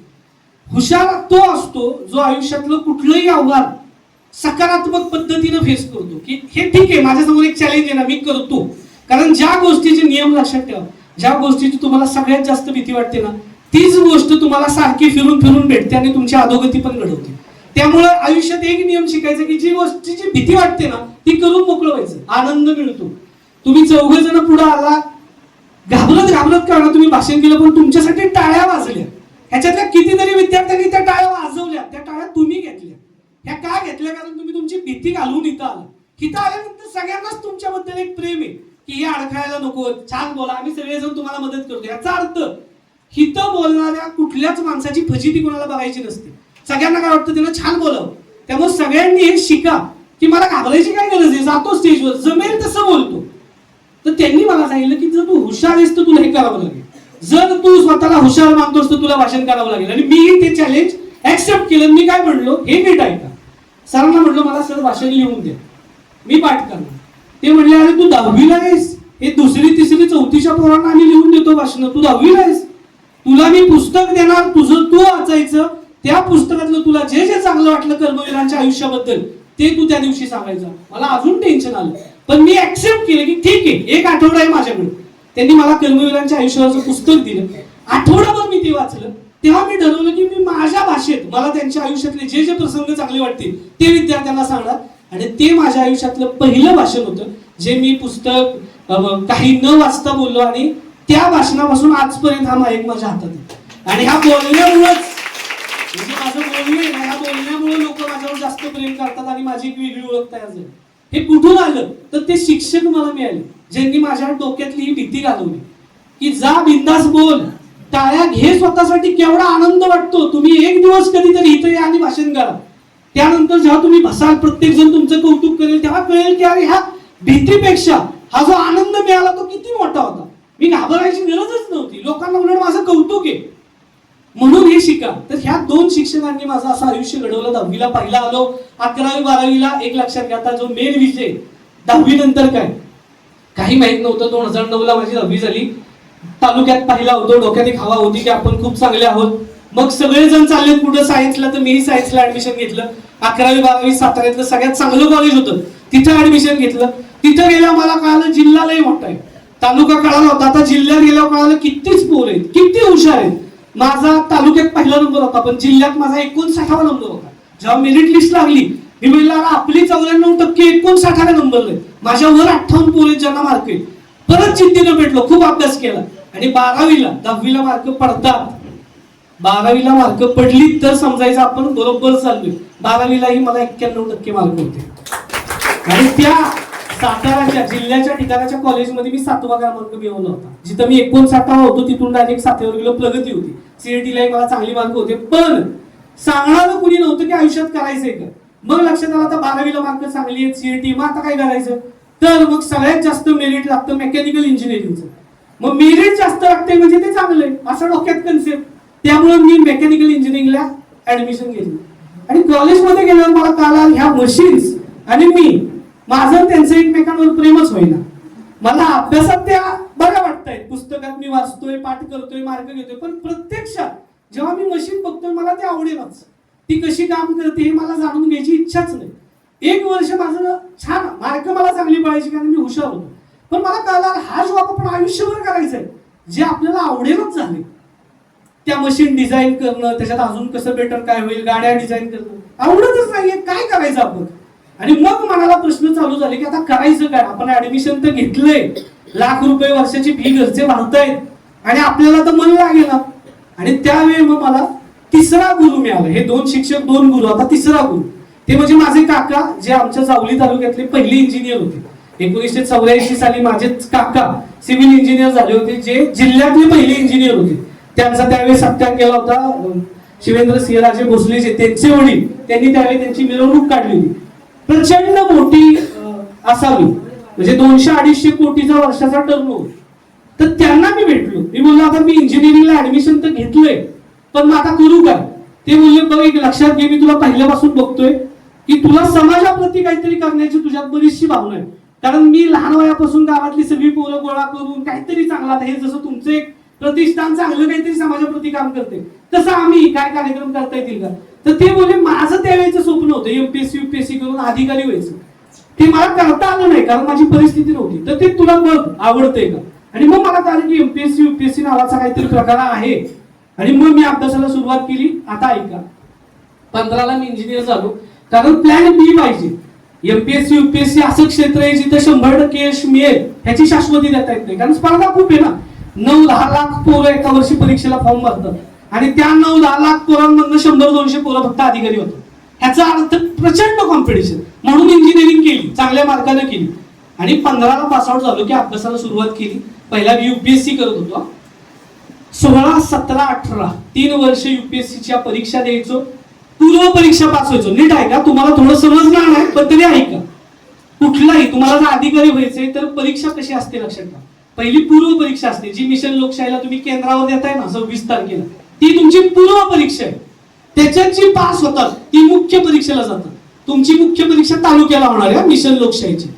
हुशार तो असतो जो आयुष्यातलं कुठलंही आव्हान सकारात्मक पद्धतीनं फेस करतो. की हे ठीक आहे, माझ्यासमोर एक चॅलेंज आहे ना, मी करतो. कारण ज्या गोष्टीचे नियम लक्षात ठेवा, ज्या गोष्टीची तुम्हाला सगळ्यात जास्त भीती वाटते ना, तीच गोष्ट तुम्हाला सारखी फिरून फिरून भेटते आणि तुमची अधोगती पण घडवते. त्यामुळे आयुष्यात एक नियम शिकायचा की जी गोष्टीची भीती वाटते ना, ती करून मोकळं व्हायचं, आनंद मिळतो. तुम्ही 4 जण पुढे आला, घाबरत घाबरत का ना तुम्ही भाषण केलं, पण तुमच्यासाठी टाळ्या वाजल्या. ह्याच्यातल्या कितीतरी विद्यार्थ्यांनी त्या टाळ्या वाजवल्या, त्या टाळ्या तुम्ही घेतल्या. ह्या का घेतल्या? कारण तुम्ही तुमची भीती घालून इथं आला. इथं आल्यानंतर सगळ्यांनाच तुमच्याबद्दल एक प्रेम आहे की हे अडखायला नको, छान बोला, आम्ही सगळेजण तुम्हाला मदत करतो. याचा अर्थ हिथं बोलणाऱ्या कुठल्याच माणसाची फजिती कोणाला बघायची नसते. सगळ्यांना काय वाटतं, त्यांना छान बोलावं. त्यामुळे सगळ्यांनी हे शिका की मला घाबरायची काय गरज आहे, जातो स्टेजवर, जमेल तसं बोलतो. तर त्यांनी मला सांगितलं की जर तू हुशार आहेस तर तुला हे करावं लागेल. जर तू स्वतःला हुशार मानतोस तर तुला भाषण करावं लागेल. आणि मी ते चॅलेंज ऍक्सेप्ट केलं. मी काय म्हणलो, हे नीट ऐका. सरांना म्हणलो मला सर भाषण लिहून द्या, मी पाठ करणार. ते म्हणले अरे तू 10वीला आहेस, हे 2री 3री 4थीच्या पोरांना आम्ही लिहून देतो भाषण, तू 10वीला आहेस. तुला मी पुस्तक देणार, तुझं तू वाचायचं. त्या पुस्तकातलं तुला जे जे चांगलं वाटलं कर्मवीरांच्या आयुष्याबद्दल ते तू त्या दिवशी सांगायचं. मला अजून टेन्शन आलं, पण मी ऍक्सेप्ट केलं की ठीक आहे, एक आठवडा आहे माझ्याकडे. त्यांनी मला कर्मवीरांच्या आयुष्यावरचं पुस्तक दिलं. आठवडाभर मी ते वाचलं. तेव्हा मी ठरवलं की मी माझ्या भाषेत मला त्यांच्या आयुष्यातले जे जे प्रसंग चांगले वाटतील ते विद्यार्थ्यांना सांगणार. आणि ते माझ्या आयुष्यातलं पहिलं भाषण होतं जे मी पुस्तक काही न वाचता बोललो. आणि त्या भाषणापासून आजपर्यंत हा माईक माझ्या हातात आहे. आणि ह्या बोलण्यामुळेच, म्हणजे माझं बोलणं, ह्या बोलण्यामुळे लोक माझ्यावर जास्त प्रेम करतात आणि माझी एक वेगळी ओळख तयार झाली. हे कुठून आलं तर ते शिक्षक मला मिळाले ज्यांनी माझ्या डोक्यातली ही भीती घालवली की जा बिंदास बोल, टाळ्या घे, स्वतःसाठी केवढा आनंद वाटतो. तुम्ही एक दिवस कधीतरी इथं या आणि भाषण करा. त्यानंतर जेव्हा तुम्ही बसाल, प्रत्येक जण तुमचं कौतुक करेल, तेव्हा कळेल की अरे ह्या भीतीपेक्षा हा जो आनंद मिळाला तो किती मोठा होता. मी घाबरायची गरजच नव्हती. लोकांना उलट माझं कौतुक आहे. म्हणून हे शिका. तर ह्या 2 शिक्षकांनी माझं असं आयुष्य घडवलं. 10वीला पहिला आलो, 11वी 12वीला एक लक्षात घ्या. आता जो मेन विषय 10वी नंतर काय काही माहित नव्हतं. 2009ला माझी 10वी झाली. तालुक्यात पहिला होतो. डोक्यात एक हवा होती की आपण खूप चांगले आहोत. मग सगळेजण चालले पुढे सायन्सला, तर मीही सायन्सला ऍडमिशन घेतलं. 11वी 12वी साताऱ्यातलं सगळ्यात चांगलं कॉलेज होतं, तिथं ऍडमिशन घेतलं. तिथं गेल्यावर मला कळालं जिल्हा लय मोठा आहे. तालुका कळाला होता, आता जिल्ह्यात गेल्यावर कळालं कितीच पोर आहेत, किती हुशार आहेत. माझा तालुक्यात पहिला नंबर होता, पण जिल्ह्यात माझा 59वा नंबर होता. जेव्हा मेरिट लिस्ट लागली मी म्हणलं आपली 94% 59वा नंबर आहे. माझ्यावर 58 पोर आहेत ज्यांना मार्क आहे. परत जिद्दीनं भेटलो, खूप अभ्यास केला. आणि 12वीला 10वीला मार्क पडतात, 12वीला मार्क पडली तर समजायचं आपण बरोबर चाललोय. 12वीलाही मला 91% मार्क होते. आणि त्या साताराच्या जिल्ह्याच्या ठिकाणाच्या कॉलेजमध्ये मी 7वा क्रमांक मिळवला होता. जिथं मी 59वा होतो तिथून डायरेक्ट 7वर गेलो. प्रगती होती. सीईटीला मला चांगली मार्क होते. पण सांगणारं कुणी नव्हतं की आयुष्यात करायचंय का. मग लक्षात आलं आता 12वीला मार्क चांगली आहेत, सीईटी, मग आता काय करायचं. तर मग सगळ्यात जास्त मेरिट लागतं मेकॅनिकल इंजिनिअरिंगचं. मग मेरिट जास्त लागते म्हणजे ते चांगलं आहे असं डोक्यात कन्सेप्ट. त्यामुळे मी मेकॅनिकल इंजिनिअरिंगला ऍडमिशन घेतलं. आणि कॉलेजमध्ये गेल्यावर मला कळालं ह्या मशीन्स आणि मी, माझं त्यांचं एकमेकांवर प्रेमच होईना. मला अभ्यासात त्या बऱ्या वाटतायत, पुस्तकात मी वाचतोय, पाठ करतोय, मार्क घेतोय, पण प्रत्यक्षात जेव्हा मी मशीन बघतोय मला ते आवडेलच. ती कशी काम करते हे मला जाणून घ्यायची इच्छाच नाही. 1 वर्ष माझं छान, मार्क मला चांगली पडायची कारण मी हुशार होतो. पण मला कळलं हा जॉब आपण आयुष्यभर करायचा आहे, जे आपल्याला आवडेलच झाले. त्या मशीन डिझाईन करणं, त्याच्यात अजून कसं बेटर काय होईल, गाड्या डिझाईन करणं आवडतच नाहीये, काय करायचं आपण. आणि मग मनाला प्रश्न चालू झाले की आता करायचं काय. आपण ऍडमिशन तर घेतलंय, लाख रुपये वर्षाची फी घरचे भरतायत आणि आपल्याला तर मन लागेल ना. आणि त्यावेळी मग मला 3रा गुरु मिळाला. हे 2 शिक्षक 2 गुरु, आता 3रा गुरु ते म्हणजे माझे काका, जे आमच्या जावली तालुक्यातले पहिले इंजिनियर होते. 1984 साली माझे काका सिव्हिल इंजिनियर झाले होते, जे जिल्ह्यातले पहिले इंजिनियर होते. त्यांचा त्यावेळी सत्कार केला होता शिवेंद्र सिंहराजे भोसले, जे त्यांचे वडील, त्यांनी त्यावेळी त्यांची मिरवणूक काढली होती. प्रचंड मोठी असावी, म्हणजे 200-250 कोटीचा वर्षाचा टर्नओव्हर. तर त्यांना मी भेटलो. मी बोललो आता मी इंजिनिअरिंगला ऍडमिशन तर घेतलंय, पण मग आता करू काय? ते बोलले बघ एक लक्षात घे, मी तुला पहिल्यापासून बघतोय की तुला समाजाप्रती काहीतरी करण्याची तुझ्यात बरीचशी भावना आहे. कारण मी लहान वयापासून गावातली सगळी पोरं गोळा करून काहीतरी चांगला, हे जसं तुमचं एक प्रतिष्ठान चांगलं काहीतरी समाजाप्रती काम करते, तसं आम्ही काय कार्यक्रम करता येतील का? तर ते बोलले माझं त्यावेळेचं स्वप्न होतं एमपीएससी यूपीएससी करून अधिकारी व्हायचं. ते मला करता आलं नाही कारण माझी परिस्थिती नव्हती. तर ते तुला बघ आवडतंय का? आणि मग मला कळलं की एमपीएससी यूपीएससी नावाचा काहीतरी प्रकार आहे. आणि मग मी अभ्यासाला सुरुवात केली. आता ऐका, 15ला मी इंजिनियर झालो कारण प्लॅन बी पाहिजे. एमपीएससी यूपीएससी असं क्षेत्र आहे जिथे 100% यश मिळेल ह्याची शाश्वती देता येत नाही, कारण स्पर्धा खूप आहे ना. 9-10 लाख पोरं एका वर्षी परीक्षेला फॉर्म भरतात आणि त्या 9-10 लाख पोरांमधनं 100-200 पोरं फक्त अधिकारी होतात. ह्याचा अर्थ प्रचंड कॉम्पिटिशन. म्हणून इंजिनिअरिंग केली, चांगल्या मार्काने केली आणि 15ला पास आउट झालो की अभ्यासाला सुरुवात केली. पहिला यूपीएससी करत होतो. 16, 17, 18 3 वर्ष यूपीएससीच्या परीक्षा द्यायचो, पूर्व परीक्षा पास व्हायचो. नीट आहे का? तुम्हाला थोडं समजणार नाही पण तरी ऐका. कुठलाही तुम्हाला जर अधिकारी व्हायचंय तर परीक्षा कशी असते लक्षात ठेवा. पहिली पूर्व परीक्षा असते, जी मिशन लोकशाहीला तुम्ही केंद्रावर देताय ना 26 तारखेला, ती तुमची पूर्व परीक्षा आहे. त्याच्यात जी पास होतात ती मुख्य परीक्षेला जातात. तुमची मुख्य परीक्षा तालुक्याला होणार आहे मिशन लोकशाहीची.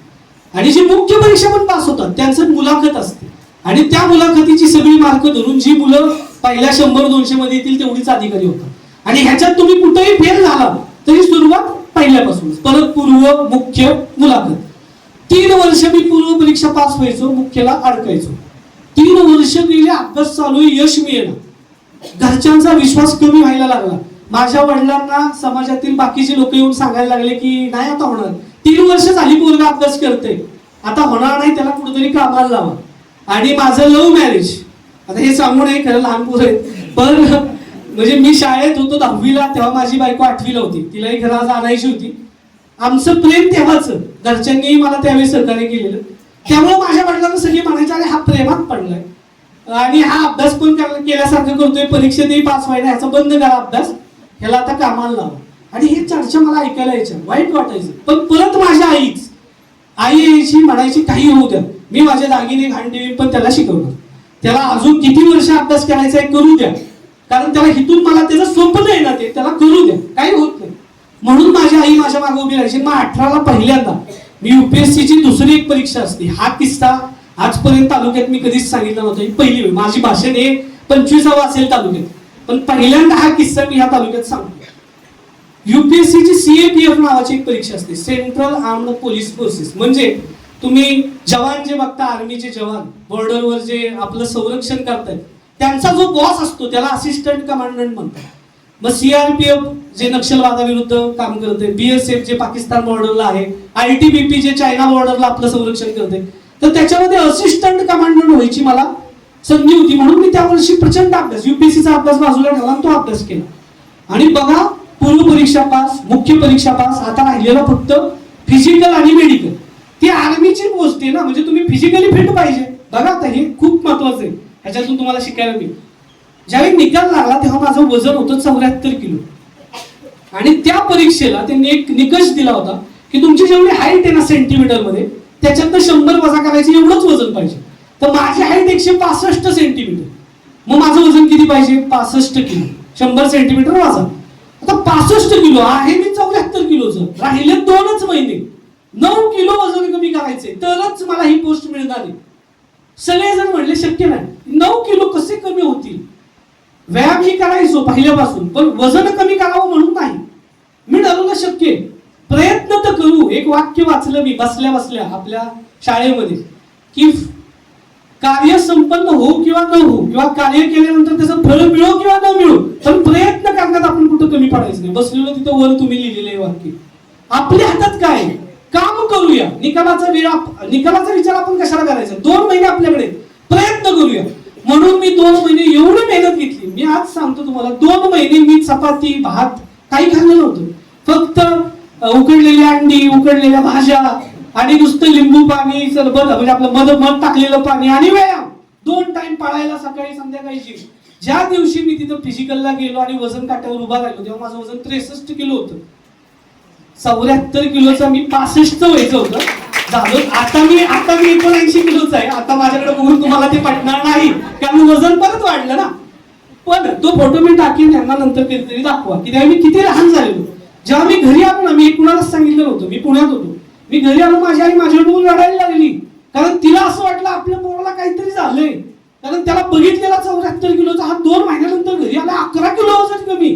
आणि जी मुख्य परीक्षा पण पास होतात त्यांचं मुलाखत असते आणि त्या मुलाखतीची सगळी मार्क धरून जी मुलं पहिल्या 100-200 मध्ये येतील तेवढीच अधिकारी होतात. आणि ह्याच्यात तुम्ही कुठेही फेल झाला तरी सुरुवात पहिल्यापासून, परत पूर्व मुख्य मुलाखत. 3 वर्ष मी पूर्व परीक्षा पास व्हायचो, मुख्यला अडकायचो. 3 वर्ष गेले, अभ्यास चालू आहे, यश मिळेना. घरच्यांचा विश्वास कमी व्हायला लागला. माझ्या वडिलांना समाजातील बाकीचे लोक येऊन सांगायला लागले की नाही आता होणार, 3 वर्ष झाली पोरगा अभ्यास करते, आता होणार नाही, त्याला कुठेतरी कामाला लावा. आणि माझं लव्ह मॅरेज, आता हे सांगू नये खरं लहान पोरं आहेत, पण म्हणजे मी शाळेत होतो 10वीला तेव्हा माझी बायको 8वीला होती, तिलाही घरात आणायची होती. आमचं प्रेम तेव्हाच, घरच्यांनी मला त्यावेळी सहकार्य केलेलं. त्यामुळे माझ्या वडिलांना सगळे म्हणायचे अरे हा प्रेमात पडलाय आणि हा अभ्यास पण केल्यासारखं करतोय, परीक्षेतही पास व्हायला, ह्याचा बंद करा अभ्यास, ह्याला आता कामाला लावा. आणि हे चर्चा मला ऐकायला यायच्या, वाईट वाटायचं. पण परत माझ्या आई यायची, म्हणायची काही होऊ द्या, मी माझ्या दागिने घाण ठेवीन पण त्याला शिकवणार, त्याला अजून किती वर्ष अभ्यास करायचा आहे करू द्या, कारण त्याला हिथून मला त्याचं स्वप्न आहे ना ते त्याला करू द्या, काही होत नाही. म्हणून माझी आई माझ्या मागे उभी राहायची. मग 18ला पहिल्यांदा मी यूपीएससीची दुसरी एक परीक्षा असते. हा किस्सा आजपर्यंत तालुक्यात मी कधीच सांगितला नव्हता. ही पहिली वेळ, माझी भाषण हे 25वा असेल तालुक्यात, पण पहिल्यांदा हा किस्सा मी ह्या तालुक्यात सांगतो. यूपीएससीची सीएपीएफ नावाची एक परीक्षा असते, सेंट्रल आर्म्ड पोलीस फोर्सेस. म्हणजे तुम्ही जवान जे बघता, आर्मीचे जवान बॉर्डरवर जे आपलं संरक्षण करतायत, त्यांचा जो बॉस असतो त्याला असिस्टंट कमांडंट म्हणतात. मग सीआरपीएफ जे नक्षलवादाविरुद्ध काम करते, बीएसएफ जे पाकिस्तान बॉर्डरला आहे, आयटीबीपी जे चायना बॉर्डरला आपलं संरक्षण करते, तर त्याच्यामध्ये असिस्टंट कमांडंट व्हायची मला संधी होती. म्हणून मी त्या वर्षी प्रचंड अभ्यास, यूपीएससीचा अभ्यास बाजूला ठेवला, तो अभ्यास केला. आणि बघा, पूर्व परीक्षा पास, मुख्य परीक्षा पास, आता राहिलेला फक्त फिजिकल आणि मेडिकल. ती आर्मीची गोष्ट आहे ना, म्हणजे तुम्ही फिजिकली फिट पाहिजे. बघा आता हे खूप महत्वाचं आहे, ह्याच्यातून तुम्हाला शिकायला मिळेल. ज्यावेळी निकाल लागला तेव्हा माझं वजन होतं 74 किलो आणि त्या परीक्षेला त्यांनी एक निकष दिला होता की तुमची जेवढी हाईट आहे ना सेंटीमीटर मध्ये, त्याच्यातनं 100 वजा करायचं एवढंच वजन पाहिजे. तर माझी हाईट 165 सेंटीमीटर, मग माझं वजन किती पाहिजे? 65 किलो, 100 सेंटीमीटर वजन. आता 65 किलो आहे मी 74 किलोचं, राहिले 2च महिने, 9 किलो वजन कमी करायचे तरच मला ही पोस्ट मिळणार आहे. सगळेजण म्हणले शक्य नाही, 9 किलो कसे कमी होतील? व्यायाम ही करायचो पहिल्यापासून, पण वजन कमी करावं म्हणून नाही. मी ठरवलं शक्य आहे, प्रयत्न तर करू. एक वाक्य वाचलं मी बसल्या बसल्या आपल्या शाळेमध्ये की कार्य संपन्न हो किंवा न हो, किंवा कार्य केल्यानंतर त्याचं फळ मिळो किंवा न मिळो, पण प्रयत्न करण्यात आपण कुठं कमी पडायचं नाही. बसलेलो तिथं वर तुम्ही लिहिलेलं आहे वाक्य. आपल्या हातात काय, काम करूया. निकालाचा विचार आपण कशाला करायचा? 2 महिने आपल्याकडे, प्रयत्न करूया. म्हणून मी 2 महिने एवढी मेहनत घेतली. मी आज सांगतो तुम्हाला, 2 महिने मी चपाती भात काही खाल्लं नव्हतं, फक्त उकडलेली अंडी, उकडलेल्या भाज्या आणि नुसतं लिंबू पाणी, सरबत, म्हणजे आपलं मध टाकलेलं पाणी आणि व्यायाम 2 टाइम पाळायला, सकाळी संध्याकाळची. ज्या दिवशी मी तिथं फिजिकलला गेलो आणि वजन काट्यावर उभा राहिलो तेव्हा माझं वजन 63 किलो होतं. 74 किलोचा मी 65चं व्हायचं होतं झालो. आता मी 79 किलोचा आहे. आता माझ्याकडे बघून तुम्हाला ते पटणार नाही कारण वजन परत वाढलं ना. पण तो फोटो मी टाकीन यांना नंतर कधीतरी दाखवा की तेव्हा मी किती लहान झालेलो. जेव्हा मी घरी आलो ना, मी कुणालाच सांगितलं नव्हतं, मी पुण्यात होतो. मी घरी आलो, माझी आई माझ्यावर बघून रडायला लागली कारण तिला असं वाटलं आपल्या पोराला काहीतरी झालंय. कारण त्याला बघितलेला 74 किलोचा हा 2 महिन्यानंतर घरी आला 11 किलो वजन कमी,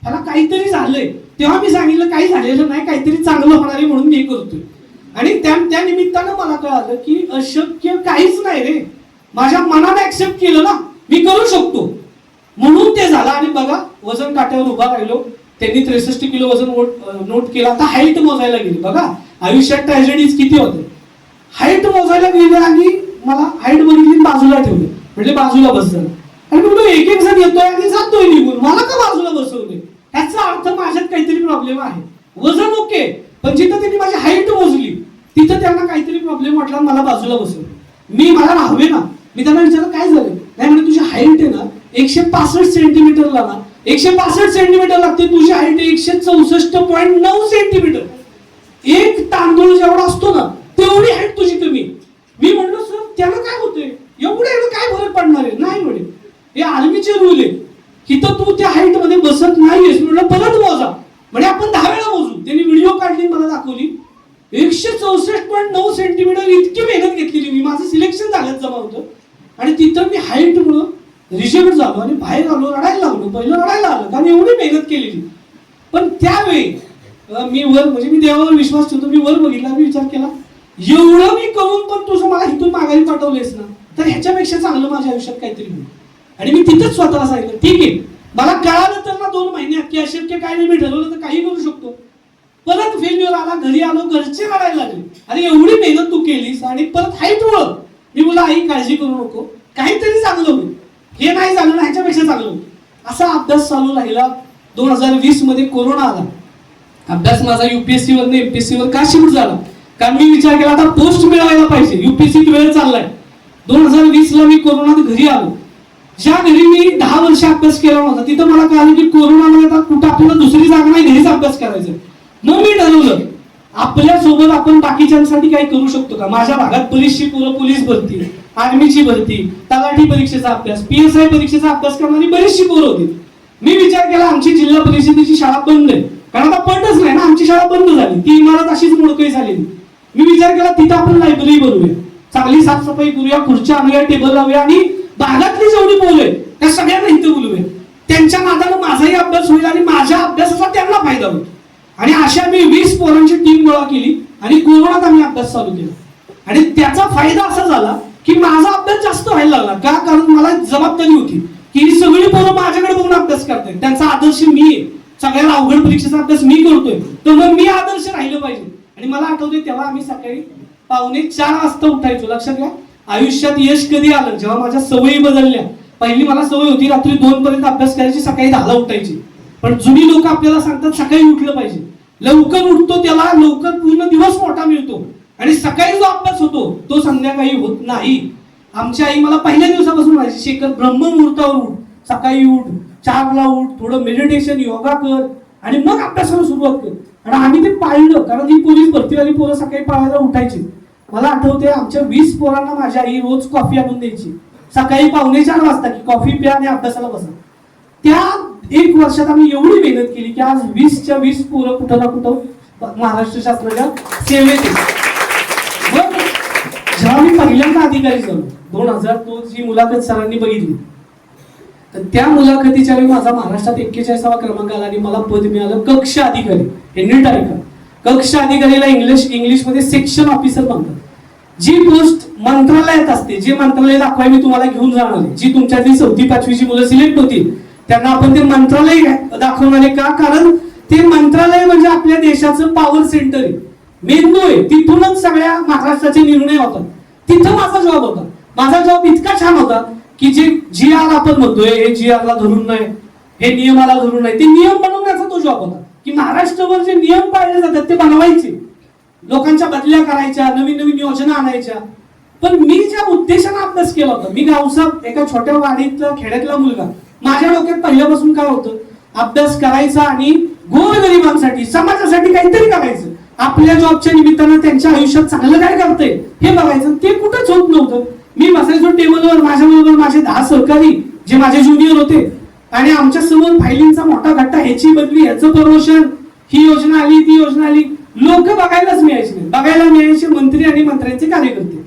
त्याला काहीतरी झालंय. तेव्हा मी सांगितलं काही झालेलं नाही, काहीतरी चांगलं होणार आहे म्हणून मी करतोय. आणि त्या निमित्तानं मला कळालं की अशक्य काहीच नाही रे, माझ्या मनाने ऍक्सेप्ट केलं ना मी करू शकतो म्हणून ते झालं. आणि बघा वजन काट्यावर उभा राहिलो, त्यांनी 63 किलो वजन नोट केलं. आता हाईट मोजायला गेली. बघा आयुष्यात ट्रॅजेडीज किती होते. हाईट मोजायला गेले आणि मला हाईट बघितली बाजूला ठेवली, म्हणजे बाजूला बसलं. आणि म्हणून एक एक जण येतोय आणि जातोय निघून, मला का बाजूला बसवले, याचा अर्थ माझ्यात काहीतरी प्रॉब्लेम आहे. वजन ओके, पण जिथं त्यांनी माझी हाईट मोजली तिथं त्यांना काहीतरी प्रॉब्लेम वाटला, मला बाजूला बसवलं. मी मला हवे ना, मी त्यांना विचारलं काय झालं. नाही म्हणजे तुझी हाईट आहे ना 165 सेंटीमीटरला ना 165 सेंटीमीटर लागते, तुझी हाईट 164.9 सेंटीमीटर. एक तांदूळ जेवढा असतो ना तेवढी हाईट तुझी कमी. मी म्हणलो सर त्याला काय होतंय, एवढं काय फरक पडणार आहे. नाही म्हणे हे आर्मीचे रूल आहे, इथं तू त्या हाईट मध्ये बसत नाहीयेस. म्हणलं परत मोजा, म्हणजे आपण 10 वेळा मोजू. त्यांनी व्हिडिओ काढली मला दाखवली, 164.9 सेंटीमीटर. इतकी मेहनत घेतलेली मी, माझं सिलेक्शन झालं जमा होतं. आणि तिथं मी हाईट मुळे रिजेक्ट झालो आणि बाहेर आलो, रडायला लागलो. पहिलं रडायला आलं कारण एवढी मेहनत केलेली. पण त्यावेळी मी वर, म्हणजे मी देवावर विश्वास ठेवतो, मी वर बघितला, मी विचार केला एवढं मी करून पण तुझं मला इथून माघारी पाठवलेस ना, तर ह्याच्यापेक्षा चांगलं माझ्या आयुष्यात काहीतरी होईल. आणि मी तिथंच स्वतःला सांगितलं ठीक आहे, मला कळालं तर ना 2 महिन्यात की अशक्य काय नाही, मी ठरवलं तर काही करू शकतो. परत फेल्युअर आला, घरी आलो, घरचे रडायला लागले, अरे एवढी मेहनत तू केलीस आणि परत हाईट मुळे. मी बोला आई काळजी करू नको, काहीतरी चांगलं होईल, हे नाही झालं ना ह्याच्यापेक्षा चांगलं होईल. असा अभ्यास चालू राहिला. 2020 मध्ये कोरोना आला. अभ्यास माझा युपीएससी वर एमपीएससी वर का शिफ्ट झाला, कारण मी विचार केला आता पोस्ट मिळवायला पाहिजे, युपीएससी वेळ चाललाय. 2020 ला मी कोरोनात घरी आलो. ज्या घरी मी 10 वर्ष अभ्यास केला होता तिथं मला कळालं की कोरोनामध्ये आता कुठं आपल्याला दुसरी जागा नाही, घरीच अभ्यास करायचा. मग मी ठरवलं आपल्या सोबत आपण बाकीच्यांसाठी काही करू शकतो का. माझ्या भागात बरीचशी पोरं पोलीस भरती, आर्मीची भरती, तलाठी परीक्षेचा अभ्यास, पीएसआय परीक्षेचा अभ्यास करणारी बरीचशी पोरं होती. मी विचार केला आमची जिल्हा परिषदेची शाळा बंद आहे, कारण आता पटच नाही ना, आमची शाळा बंद झाली, ती इमारत अशीच मोडकळी झालेली. मी विचार केला तिथं आपण लायब्ररी बनवूया, चांगली साफसफाई करूया, खुर्च्या आणूया, टेबल लावूया आणि भागातली जेवढी पोरं आहे त्या सगळ्यांना इथं बोलूया. त्यांच्या नादानं माझाही अभ्यास होईल आणि माझ्या अभ्यासाचा त्यांना फायदा होईल. आणि अशा मी 20 पोरांची टीम गोळा केली आणि कोरोनात आम्ही अभ्यास चालू केला. आणि त्याचा फायदा असा झाला की माझा अभ्यास जास्त व्हायला लागला. का, कारण मला जबाबदारी होती की ही सगळी पोरं माझ्याकडे बघून अभ्यास करतायत, त्यांचा आदर्श मी आहे, सगळ्याला अवघड परीक्षेचा अभ्यास मी करतोय, तर मग मी आदर्श राहिलं पाहिजे. आणि मला आठवतंय तेव्हा आम्ही सकाळी 4:45 वाजता उठायचो. लक्षात घ्या आयुष्यात यश कधी आलं, जेव्हा माझ्या सवयी बदलल्या. पहिली मला सवय होती रात्री 2 पर्यंत अभ्यास करायची, सकाळी 10ला उठायची. पण जुनी लोक आपल्याला सांगतात सकाळी उठलं पाहिजे, लवकर उठतो त्याला लवकर पूर्ण दिवस मोठा मिळतो. आणि सकाळी जो अभ्यास होतो तो संध्याकाळी होत नाही. आमची आई मला पहिल्या दिवसापासून म्हणायची शेखर ब्रह्ममुहूर्तावर उठ, सकाळी उठ, 4ला उठ, थोडं मेडिटेशन योगा कर आणि मग अभ्यासाला सुरुवात कर. आणि आम्ही ते पाळलं, कारण ही पोलीस भरतीवाली पोरं सकाळी पाळायला उठायची. मला आठवते आमच्या 20 पोरांना माझी आई रोज कॉफी आणून द्यायची सकाळी 4:45 वाजता की कॉफी प्या आणि अभ्यासाला बसा. त्या 1 वर्षात आम्ही एवढी मेहनत केली की आज 20च्या 20 पोरं कुठं ना कुठं महाराष्ट्र शासनाच्या सेवेत. मग जेव्हा मी पहिल्यांदा अधिकारी झालो 2002 जी मुलाखत सरांनी बघितली, तर त्या मुलाखतीच्या वेळी माझा महाराष्ट्रात 41वा क्रमांक आला आणि मला पद मिळालं कक्ष अधिकारी. हे नीट ऐका, कक्ष अधिकारीला इंग्लिशमध्ये सेक्शन ऑफिसर म्हणतात. जी पोस्ट मंत्रालयात असते, जे मंत्रालय दाखवाय मी तुम्हाला घेऊन जाणार आहे, जी तुमच्यातली 4थी 5वीची मुलं सिलेक्ट होतील त्यांना आपण ते मंत्रालय दाखवणार आहे. का, कारण ते मंत्रालय म्हणजे आपल्या देशाचं पॉवर सेंटर आहे, मेंदू आहे, तिथूनच सगळ्या महाराष्ट्राचे निर्णय होतात. तिथं माझा जॉब होता. माझा जॉब इतका छान होता की जे जी आर आपण म्हणतोय हे जी आरला धरून नाही, हे नियमाला धरून नाही, ते नियम बनवण्याचा तो जॉब होता. की महाराष्ट्रावर जे नियम पाळले जातात ते बनवायचे, लोकांच्या बदल्या करायच्या, नवीन नवीन योजना आणायच्या. पण मी ज्या उद्देशाने अभ्यास केला होता, मी गावचा एका छोट्या वाडीतला खेड्यातला मुलगा, माझ्या डोक्यात पहिल्यापासून काय होतं, अभ्यास करायचा आणि गोरगरिबांसाठी समाजासाठी काहीतरी करायचं. आपल्या जॉबच्या निमित्तानं त्यांच्या आयुष्यात चांगलं काय करतंय हे बघायचं. ते कुठंच होत नव्हतं. मी बसायचो टेबलवर, माझ्याबरोबर माझे 10 सहकारी जे माझे ज्युनियर होते आणि आमच्या समोर फायलिंगचा मोठा गट्टा, ह्याची बदली, ह्याचं प्रमोशन, ही योजना आली, ती योजना आली. लोक बघायलाच मिळायचे नाही. बघायला मिळायचे मंत्री आणि मंत्र्यांचे कार्यकर्ते.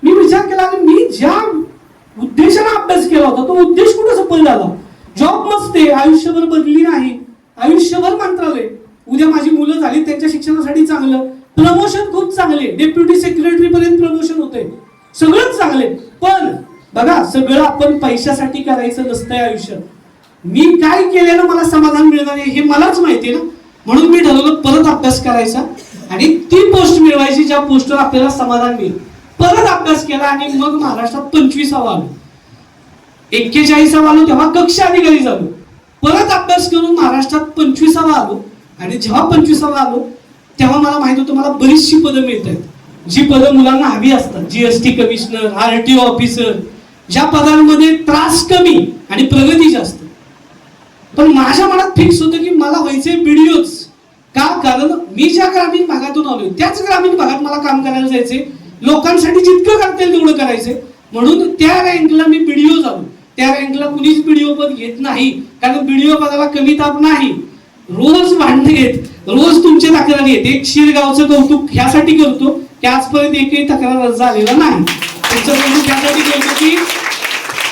मी विचार केला मी ज्या उद्देशाने अभ्यास केला होता तो उद्देश कुठं सफल झाला. जॉब मस्ते, आयुष्यभर बदली नाही, आयुष्यभर मंत्रालय. उद्या माझी मुलं झाली त्यांच्या शिक्षणासाठी चांगलं, प्रमोशन खूप चांगले, डेप्युटी सेक्रेटरी पर्यंत प्रमोशन होते, सगळंच चांगले. पण बघा सगळं आपण पैशासाठी करायचं नसतंय आयुष्यात. मी काय केल्यानं मला समाधान मिळणार आहे हे मलाच माहिती ना. म्हणून मी ठरवलं परत अभ्यास करायचा आणि ती पोस्ट मिळवायची ज्या पोस्टवर आपल्याला समाधान मिळेल. परत अभ्यास केला आणि मग महाराष्ट्रात 25वा आलो, 41वा आलो तेव्हा कक्ष अधिकारी झालो. परत अभ्यास करून महाराष्ट्रात 25वा आलो आणि जेव्हा 25वा आलो तेव्हा मला माहित होतं मला बरीचशी पदं मिळत आहेत, जी पदं मुलांना हवी असतात. जीएसटी कमिशनर, आरटीओ ऑफिसर, ज्या पदांमध्ये त्रास कमी आणि प्रगती जास्त. पण माझ्या मनात फिक्स होतं की मला व्हायचे बीडीओच. का? कारण मी ज्या ग्रामीण भागातून आलोय त्याच ग्रामीण भागात मला काम करायला जायचे, लोकांसाठी जितकं करता येईल तेवढं करायचे. म्हणून त्या रँकला मी बीडीओ झालो. त्या रँकला कुणीच बीडीओ पद घेत नाही, कारण बीडीओ पदाला कमी ताप नाही. रोज भांडणे येत, रोज तुमचे तक्रारी येत. एक शिरगावचं कौतुक ह्यासाठी करतो की आजपर्यंत एकही तक्रार अर्ज आलेला नाही. त्याचं कौतुक ह्यासाठी करतो की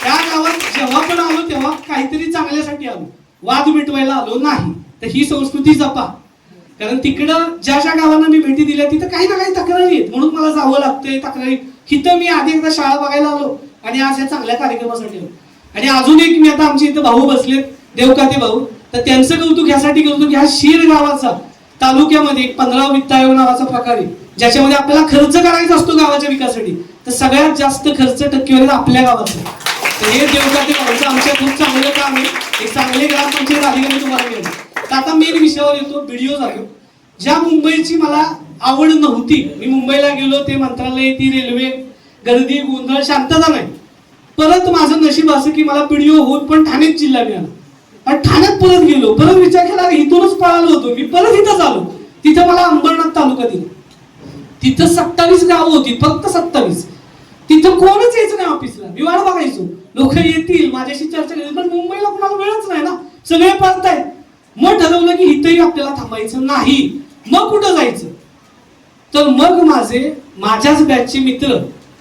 त्या गावात जेव्हा पण आलो तेव्हा काहीतरी चांगल्यासाठी आलो, वाद मिटवायला आलो नाही. तर ही संस्कृती जपा, कारण तिकडं ज्या ज्या गावांना मी भेटी दिल्या तिथं काही ना काही तक्रारी आहेत, म्हणून मला जावं लागतंय तक्रारी. इथं मी आधी एकदा शाळा बघायला आलो आणि आज या चांगल्या कार्यक्रमासाठी आलो. आणि अजून एक मी आता आमच्या इथं भाऊ बसलेत, देवकाते भाऊ, तर त्यांचं कौतुक ह्यासाठी करतो की ह्या शीर गावाचा तालुक्यामध्ये 15 वित्त आयोग नावाचा प्रकार आहे, ज्याच्यामध्ये आपल्याला खर्च करायचा असतो गावाच्या विकासासाठी. तर सगळ्यात जास्त खर्च टक्केवारी आपल्या गावाचा. तर हे देवकाते भाऊचं आमच्या खूप चांगलं काम आहे. एक चांगले ग्रामपंचायत अधिकारी तुम्हाला मिळेल. तर आता मेन विषयावर येतो, व्हिडिओ झालो. ज्या मुंबईची मला आवड नव्हती, मी मुंबईला गेलो, ते मंत्रालय, ती रेल्वे, गर्दी, गोंधळ, शांतता नाही. परत माझं नशीब असं की मला व्हिडिओ होऊन पण ठाण्यात जिल्हा मिळाला. आणि ठाण्यात परत गेलो, परत विचार केला इथूनच पळालो होतो मी, परत इथं आलो. तिथं मला अंबरनाथ तालुका दिला. तिथं 27 गावं होती, फक्त 27. तिथं कोणच यायचं नाही ऑफिसला. मी वाट बघायचो लोक येतील माझ्याशी चर्चा केली, पण मुंबईला कोणाला वेळच नाही ना, सगळे पळतायत. मग ठरवलं की इथंही आपल्याला थांबायचं नाही. मग कुठं जायचं? तर मग माझ्याच बॅचचे मित्र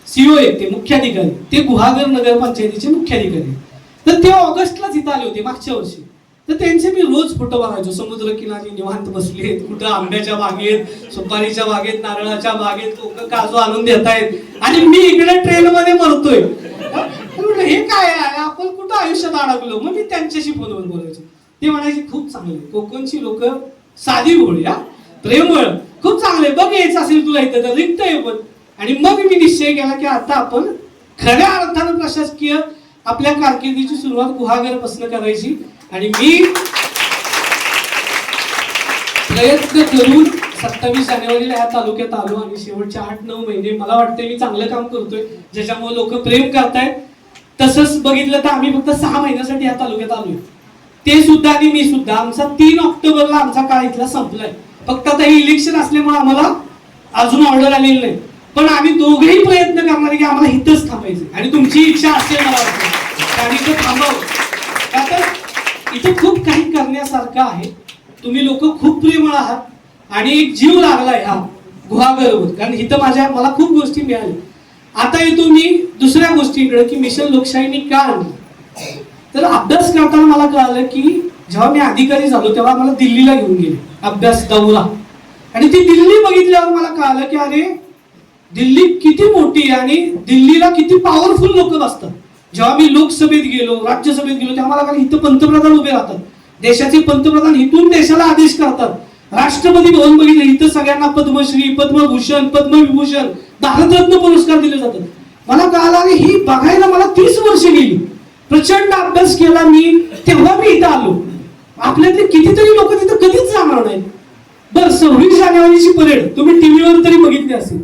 सीओ आहेत, ते मुख्याधिकारी, ते गुहागर नगरपंचायतीचे मुख्याधिकारी. तर ते ऑगस्टलाच इथं आले होते मागच्या वर्षी. तर त्यांचे मी रोज फोटो बघायचो. समुद्र किनारी निवांत बसलेत, कुठं आंब्याच्या बागेत, सुपारीच्या बागेत, नारळाच्या बागेत, लोक काजू आणून देत आहेत आणि मी इकडे ट्रेन मध्ये मरतोय. हे काय आहे, आपण कुठं आयुष्यात अडकलो. मग मी त्यांच्याशी फोनवर बोलायचो. ते म्हणायचे खूप चांगले, कोकणची लोक साधी भोळी, प्रेमळ, खूप चांगले, बघ यायचं असेल तुला इथं तर रिक्त आहे पण. आणि मग मी निश्चय केला की आता आपण खऱ्या अर्थानं प्रशासकीय आपल्या कारकिर्दीची सुरुवात गुहागरपासून करायची. आणि मी प्रयत्न करून 27 जानेवारीला या तालुक्यात आलो आणि शेवटचे 8-9 महिने मला वाटतं मी चांगलं काम करतोय, ज्याच्यामुळे लोक प्रेम करतायत. तसंच बघितलं तर आम्ही फक्त 6 महिन्यासाठी या तालुक्यात आलोय, ते सुद्धा आणि मी सुद्धा. आमचा 3 ऑक्टोबरला आमचा काळ इथला संपलाय. फक्त आता इलेक्शन असल्यामुळे आम्हाला अजून ऑर्डर आलेली नाही, पण आम्ही दोघेही प्रयत्न करणार की आम्हाला इथंच थांबायचं. आणि तुमची इच्छा असेल मला वाटतं आणि इथं थांबावं, का तर इथं खूप काही करण्यासारखं आहे. तुम्ही लोक खूप प्रेमळ आहात आणि एक जीव लागलाय हा गुहागरवर, कारण इथं मला खूप गोष्टी मिळाल्या. आता येतो मी दुसऱ्या गोष्टीकडे की मिशन लोकशाहीने का आणलं. तर अभ्यास करताना मला कळालं की जेव्हा मी अधिकारी झालो तेव्हा मला दिल्लीला घेऊन गेले अभ्यास दौरा. आणि ती दिल्ली बघितल्यावर मला कळालं की अरे दिल्ली किती मोठी आणि दिल्लीला किती पॉवरफुल लोक बसतात. जेव्हा मी लोकसभेत गेलो, राज्यसभेत गेलो, तेव्हा मला इथं पंतप्रधान उभे राहतात. देशाचे पंतप्रधान इथून देशाला आदेश करतात. राष्ट्रपती भवन बघितलं, इथं सगळ्यांना पद्मश्री, पद्मभूषण, पद्मविभूषण, भारतरत्न पुरस्कार दिले जातात. मला कळालं अरे ही बघायला मला 30 वर्ष गेली. प्रचंड अभ्यास केला मी, तेव्हा मी इथं आलो. आपल्यातले कितीतरी लोक तिथं कधीच जाणार नाही. बरं, 26 जानेवारीची परेड तुम्ही टीव्हीवर तरी बघितली असेल.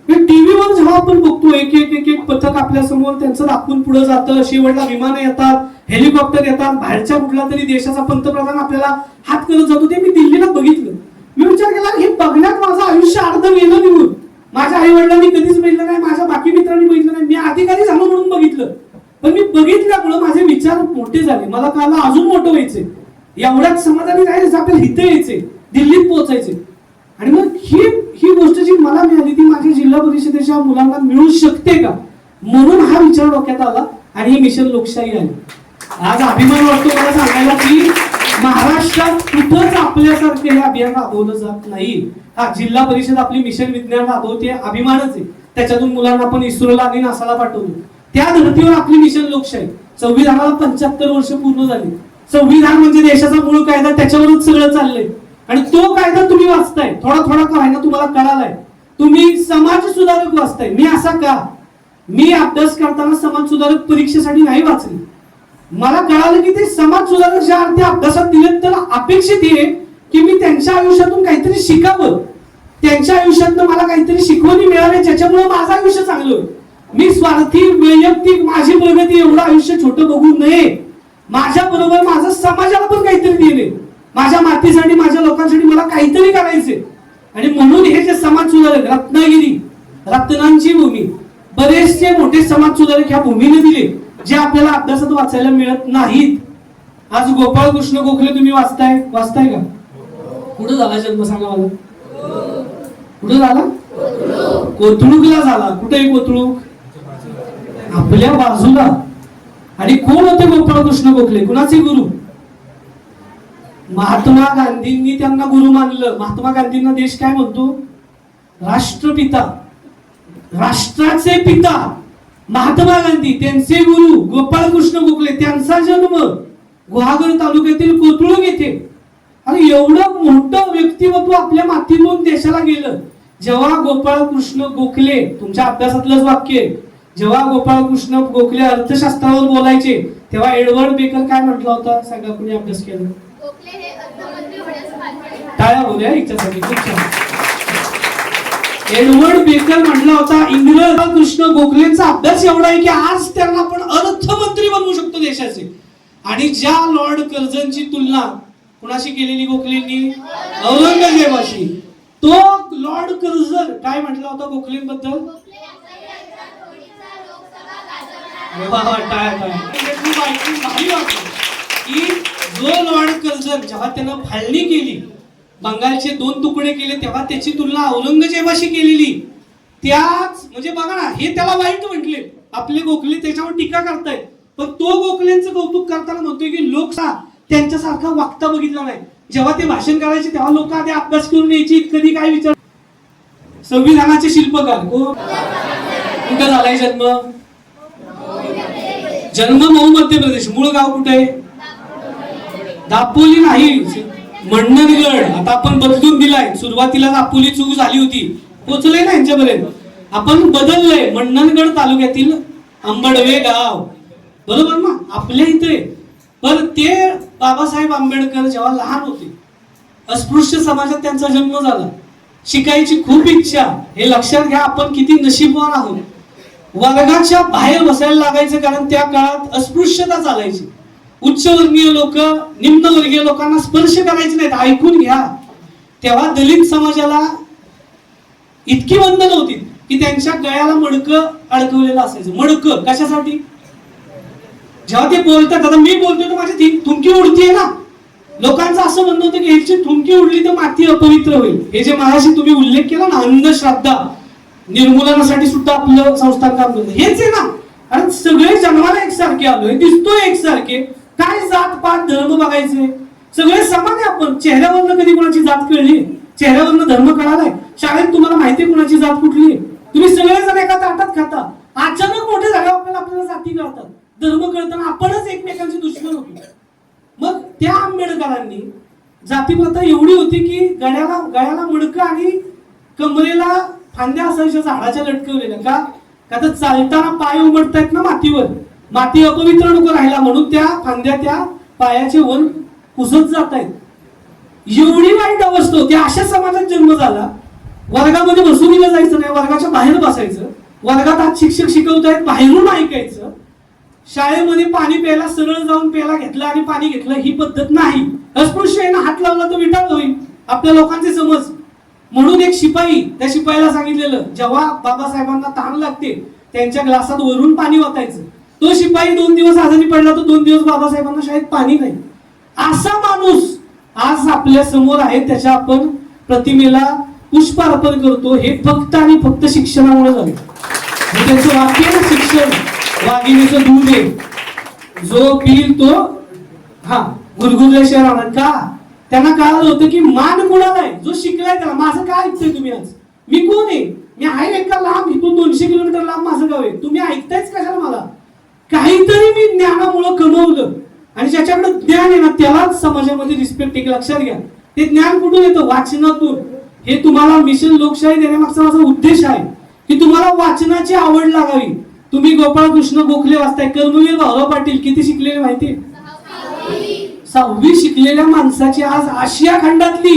टीव्हीवर जेव्हा आपण बघतो एक एक एक एक पथक आपल्या समोर त्यांचं दाखवून पुढे जातं, शेवटला विमानं येतात, हेलिकॉप्टर येतात, बाहेरच्या कुठला तरी देशाचा पंतप्रधान आपल्याला हात करत जातो, ते मी दिल्लीला बघितलं. मी विचार केला, हे बघण्यात माझं आयुष्य अर्ध गेलं निघून. माझ्या आई वडिलांनी कधीच बघितलं नाही, माझ्या बाकी मित्रांनी बघितलं नाही, मी अधिकारी झालो म्हणून बघितलं. पण मी बघितल्यामुळे माझे विचार मोठे झाले. मला कळलं अजून मोठं व्हायचे, एवढ्याच समाधानी राहायचं, आपल्याला इथे यायचे, दिल्लीत पोहोचायचे. आणि मग ही गोष्ट जी मला मिळाली ती माझ्या जिल्हा परिषदेच्या मुलांना मिळू शकते का, म्हणून हा विचार डोक्यात आला आणि ही मिशन लोकशाही आली. आज अभिमान वाटतो मला सांगायला की महाराष्ट्रात कुठंच आपल्यासारखं हे अभियान राबवलं जात नाही. हा जिल्हा परिषद आपली मिशन विज्ञान राबवते, अभिमानच आहे. त्याच्यातून मुलांना आपण इस्रोला आणि नासाला पाठवलं. त्या धर्तीवर आपली मिशन लोकशाही. संविधानाला 75 वर्ष पूर्ण झाली. संविधान म्हणजे देशाचा मूळ कायदा, त्याच्यावरच सगळं चाललंय. आणि तो कायदा तुम्ही वाचताय, थोडा थोडा का आहे ना तुम्हाला कळालाय. तुम्ही समाज सुधारक वाचताय. मी असा का, मी अभ्यास करताना समाज सुधारक परीक्षेसाठी नाही वाचले. मला कळालं की ते समाज सुधारक ज्या अर्थी अभ्यासात दिलेत तर अपेक्षित आहे की मी त्यांच्या आयुष्यातून काहीतरी शिकावं, त्यांच्या आयुष्यातून मला काहीतरी शिकवणी मिळावी ज्याच्यामुळे माझं आयुष्य चांगलं होईल. मी स्वार्थी वैयक्तिक माझी प्रगती एवढं आयुष्य छोटं बघू नये. माझ्या बरोबर माझं समाजाला पण काहीतरी दिले, माझ्या मातीसाठी माझ्या लोकांसाठी मला काहीतरी करायचे. आणि म्हणून हे जे समाज सुधारक, रत्नागिरी रत्नांची भूमी, बरेचसे मोठे समाज सुधारक ह्या भूमीने दिले जे आपल्याला अभ्यासात वाचायला मिळत नाहीत. आज गोपाळ कृष्ण गोखले तुम्ही वाचताय का? कुठं झाला जन्म सांगा मला? कुठं झाला? कोथरूडला झाला. कुठे कोथरूड? आपल्या बाजूला. आणि कोण होते गोपाळ कृष्ण गोखले? कुणाचे गुरु? महात्मा गांधींनी त्यांना गुरु मानलं. महात्मा गांधींना देश काय म्हणतो? राष्ट्रपिता, राष्ट्राचे पिता महात्मा गांधी, त्यांचे गुरु गोपाळ कृष्ण गोखले. त्यांचा जन्म गुहागर तालुक्यातील कोथरूड येथे. आणि एवढं मोठं व्यक्तिमत्व आपल्या मातीतून देशाला गेलं. जेव्हा गोपाळ कृष्ण गोखले, तुमच्या अभ्यासातलंच वाक्य, जेव्हा गोपाळ कृष्ण गोखले अर्थशास्त्रावर बोलायचे तेव्हा एडवर्ड बेकर काय म्हटला होता सांगा? कुणी अभ्यास केला? टाळ्या बोलूया हिच्यासाठी. खूप छान. एडवर्ड बेकर म्हटला होता, इंग्रज कृष्ण गोखलेंचा अभ्यास एवढा आहे की आज त्यांना आपण अर्थमंत्री बनवू शकतो देशाचे. आणि ज्या लॉर्ड कर्झनची तुलना कुणाशी केलेली गोखलेंनी? औरंगजेबाशी. तो लॉर्ड कर्झन काय म्हटला होता गोखलेंबद्दल? की जो लॉर्ड कर्झन जेव्हा त्यानं फाळणी केली, बंगालचे 2 तुकडे केले, तेव्हा त्याची तुलना औरंगजेबाशी केलेली. त्याच म्हणजे बघा ना, हे त्याला वाईट म्हटले आपले गोखले, त्याच्यावर टीका करतायत. पण तो गोखलेंचं कौतुक करताना म्हणतोय की लोक त्यांच्यासारखा वागता बघितला नाही. जेव्हा ते भाषण करायचे तेव्हा लोक आधी अभ्यास करून यायची, कधी काय विचार. संविधानाचे शिल्पकार कोण? कुठं झालाय जन्म? मऊ मध्य प्रदेश. मूळ गाव कुठे आहे? दापोली नाही, मंडणगड. आता आपण बदलून दिलाय. सुरुवातीला दापोली चूक झाली होती, पोचले ना यांच्यापर्यंत. आपण बदललंय, मंडणगड तालुक्यातील आंबडवे गाव. बरोबर ना? आपल्या इथे. पण ते बाबासाहेब आंबेडकर जेव्हा लहान होते, अस्पृश्य समाजात त्यांचा जन्म झाला. शिकायची खूप इच्छा. हे लक्षात घ्या, आपण किती नशीबवान आहोत. वर्गाच्या बाहेर बसायला लागायचं, कारण त्या काळात अस्पृश्यता चालायची. उच्चवर्गीय लोक निम्नवर्गीय लोकांना स्पर्श करायचे नाहीत. ऐकून घ्या, तेव्हा दलित समाजाला इतकी बंधनं होती की त्यांच्या गळ्याला मडकं अडकवलेलं असायचं. मडकं कशासाठी? जेव्हा ते बोलतात, आता मी बोलतोय तर माझी थुंकी उडतीये ना. लोकांचं असं म्हणणं होतं की ह्याची थुंकी उडली तर माती अपवित्र होईल. हे जे मगाशी तुम्ही उल्लेख केला ना, अंधश्रद्धा निर्मूलनासाठी सुद्धा आपलं संस्थान काम करतं. हेच आहे ना. आणि सगळे जन्माला एकसारखे आलोय, दिसतोय एकसारखे. काय जात पात धर्म बघायचे? सगळे समान आहे आपण. चेहऱ्यावरनं कधी कोणाची जात कळली? चेहऱ्यावरनं धर्म कळालाय? शाळेत तुम्हाला माहितीये कोणाची जात कुठली? तुम्ही सगळेजण एका ताटात खाता. अचानक मोठे झाल्यावर आपल्याला जाती कळतात, धर्म कळताना आपणच एकमेकांचे दुश्मन होतो. मग त्या आंबेडकरांनी जातीप्रथा एवढी होती की गळ्याला मडकं आणि कमरेला फांद्या असायच्या झाडाच्या लटकवलेल्या. का? तर चालताना पाय उमटतायत ना मातीवर, माती अपवित्र नको राहिला म्हणून त्या फांद्या त्या पायाचे वर पुसत जात आहेत. एवढी वाईट अवस्था होती. अशा समाजात जन्म झाला. वर्गामध्ये बसून जायचं नाही, वर्गाच्या बाहेर बसायचं. वर्गात आज शिक्षक शिकवतायत, बाहेरून ऐकायचं. शाळेमध्ये पाणी प्यायला सरळ जाऊन प्यायला घेतलं आणि पाणी घेतलं ही पद्धत नाही. अस्पृश्यानं हात लावला तर विटाळ होईल आपल्या लोकांचे समज. म्हणून एक शिपाई, त्या शिपाईला सांगितलेलं जेव्हा बाबासाहेबांना तहान लागते त्यांच्या ग्लासात वरून पाणी ओतायचं. तो शिपाई 2 दिवस आजारी पडला तर 2 दिवस बाबासाहेबांना शाळेत पाणी नाही. असा माणूस आज आपल्या समोर आहे, त्याच्या आपण प्रतिमेला पुष्प अर्पण करतो. हे फक्त आणि फक्त शिक्षणामुळे झाले. त्यांचं वाक्य आहे ना, शिक्षण वाघिणीचं दूध आहे, जो पिल तो गुरगुरल्याशिवाय राहणार. का? त्यांना कळालं होतं की मान कुणाला आहे, जो शिकलाय त्याला. माझं काय ऐकतोय तुम्ही आज? मी कोण आहे? मी आहे एका लांब, इथून 200 किलोमीटर लांब माझं गाव आहे. तुम्ही ऐकतायच कशाला मला? काहीतरी मी ज्ञानामुळं कमवलं आणि ज्याच्याकडे ज्ञान आहे ना त्यालाच समाजामध्ये रिस्पेक्ट. एक लक्षात घ्या, ते ज्ञान कुठून येतं? वाचनातून. हे तुम्हाला मिशन लोकशाही देण्यामागचा माझा उद्देश आहे की तुम्हाला वाचनाची आवड लागावी. तुम्ही गोपाळकृष्ण गोखले वाचताय, कर्मवीर भाऊराव पाटील किती शिकलेले माहिती? 6वी शिकलेल्या माणसाची आज आशिया खंडातली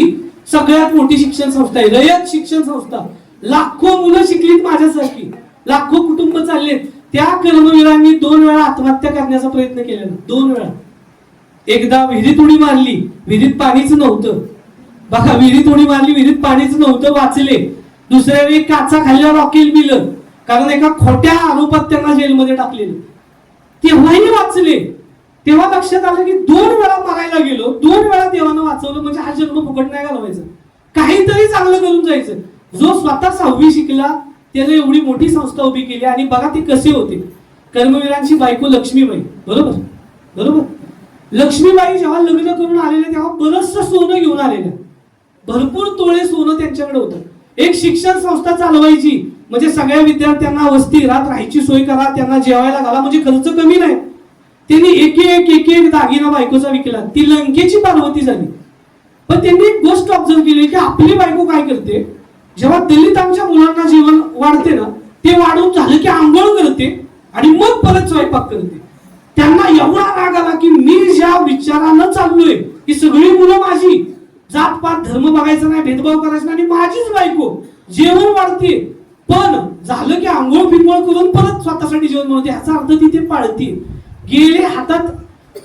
सगळ्यात मोठी शिक्षण संस्था आहे, रयत शिक्षण संस्था. लाखो मुलं शिकलीत माझ्यासारखी, लाखो कुटुंब चाललेत. त्या कर्मवीरांनी 2 वेळा आत्महत्या करण्याचा प्रयत्न केलेला, 2 वेळा. एकदा विहिरीत उडी मारली, विहिरीत पाणीच नव्हतं. बघा, विहिरीत उडी मारली, विहिरीत पाणीच नव्हतं, वाचले. दुसऱ्या वेळी काचा खाल्ल्यावर वकील बिलं, कारण एका खोट्या आरोपात त्यांना जेलमध्ये टाकलेलं. तेव्हाही वाचले. तेव्हा लक्षात आलं की 2 वेळा मारायला गेलो, 2 वेळा देवानं वाचवलं, म्हणजे हा जन्म फुकट नाही घालवायचा, काहीतरी चांगलं करून जायचं. जो स्वतः 6वी शिकला त्याने एवढी मोठी संस्था उभी केली. आणि बघा ते कसे होते. कर्मवीरांची बायको लक्ष्मीबाई, बरोबर बरोबर. लक्ष्मीबाई जेव्हा लग्न करून आलेले तेव्हा बरचसं सोनं घेऊन आलेलं, भरपूर तोळे सोनं त्यांच्याकडे होतं. एक शिक्षण संस्था चालवायची म्हणजे सगळ्या विद्यार्थ्यांना वसतिगृहात राहायची सोय करा, त्यांना जेवायला घाला, म्हणजे खर्च कमी नाही. त्यांनी एक दागिना बायकोचा विकला, ती लंकेची पार्वती झाली. पण त्यांनी एक गोष्ट ऑब्झर्व केली की आपली बायको काय करते, जेव्हा दलितांच्या मुलांना जेवण वाढते ना, ते वाढून झालं की आंघोळ करते आणि मग परत स्वयंपाक करते. त्यांना एवढा राग आला की मी ज्या विचारानं चाललोय की सगळी मुलं माझी, जातपात धर्म बघायचा नाही, भेदभाव करायचा नाही, आणि माझीच बायको जेवण वाढते पण झालं की आंघोळ पिंघोळ करून परत स्वतःसाठी जेवण बनवते, ह्याचा अर्थ ती ते पाळते. गेले हातात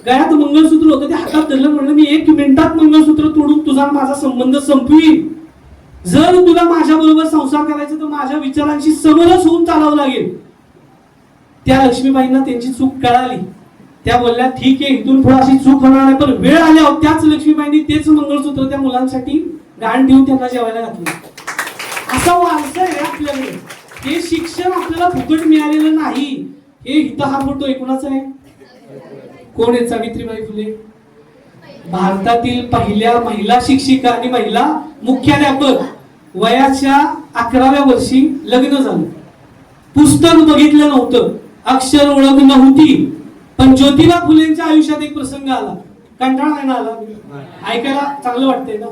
गळ्यात मंगळसूत्र होतं, ते हातात धरलं, म्हणलं मी 1 मिनिटात मंगळसूत्र तोडून तुझा माझा संबंध संपवीन. जर तुला माझ्या बरोबर संसार करायचा तर माझ्या विचारांशी समरस होऊन चालावं लागेल. त्या लक्ष्मीबाईंना त्यांची चूक कळाली. त्या बोलल्या ठीक आहे, इथून पुढे अशी चूक होणार नाही. पण वेळ आल्यावर त्याच लक्ष्मीबाईंनी तेच मंगळसूत्र त्या मुलांसाठी गाण देऊन त्यांना जेवायला घातलं. असा वारसा आहे आपल्याकडे. हे शिक्षण आपल्याला फुकट मिळालेलं नाही. हे इथं हा फोटो कुणाचा आहे? कोण आहे? सावित्रीबाई फुले, भारतातील पहिल्या महिला शिक्षिका आणि महिला मुख्याध्यापक. वयाच्या 11व्या वर्षी लग्न झालं. पुस्तक बघितलं नव्हतं, अक्षर ओळख नव्हती. पण ज्योतिबा फुलेंच्या आयुष्यात एक प्रसंग आला. कंटाळा नाही ना आला? ऐकायला चांगलं वाटतंय ना?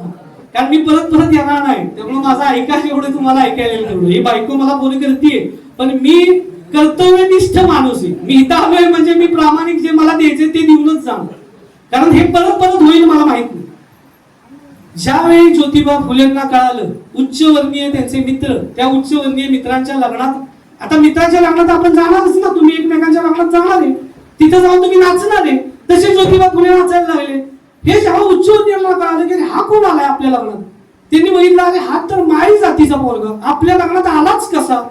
कारण मी परत परत येणार नाही, त्यामुळे माझं ऐकायला एवढं तुम्हाला ऐकायला तेवढं. ही बायको मला फोन करते पण मी कर्तव्यनिष्ठ माणूस आहे. मी इथं आलोय म्हणजे मी प्रामाणिक, जे मला द्यायचे ते देऊनच जाणार, कारण हे परत परत होईल मला माहित नाही. ज्यावेळी ज्योतिबा फुलेंना कळालं, उच्चवर्णीय त्यांचे मित्र, त्या उच्चवर्णीय मित्रांच्या लग्नात, आता मित्राच्या लग्नात आपण जाणारच ना, तुम्ही एकमेकांच्या लग्नात जाणार आहे, तिथं जाऊन तुम्ही नाचणार आहे, तसे ज्योतिबा फुले नाचायला लागले. हे जेव्हा उच्चवर्णीयांना कळालं की हा कोण आलाय आपल्या लग्नात, त्यांनी बघितलं अरे हा तर माळी जातीचा पोरगा आपल्या लग्नात आलाच कसा.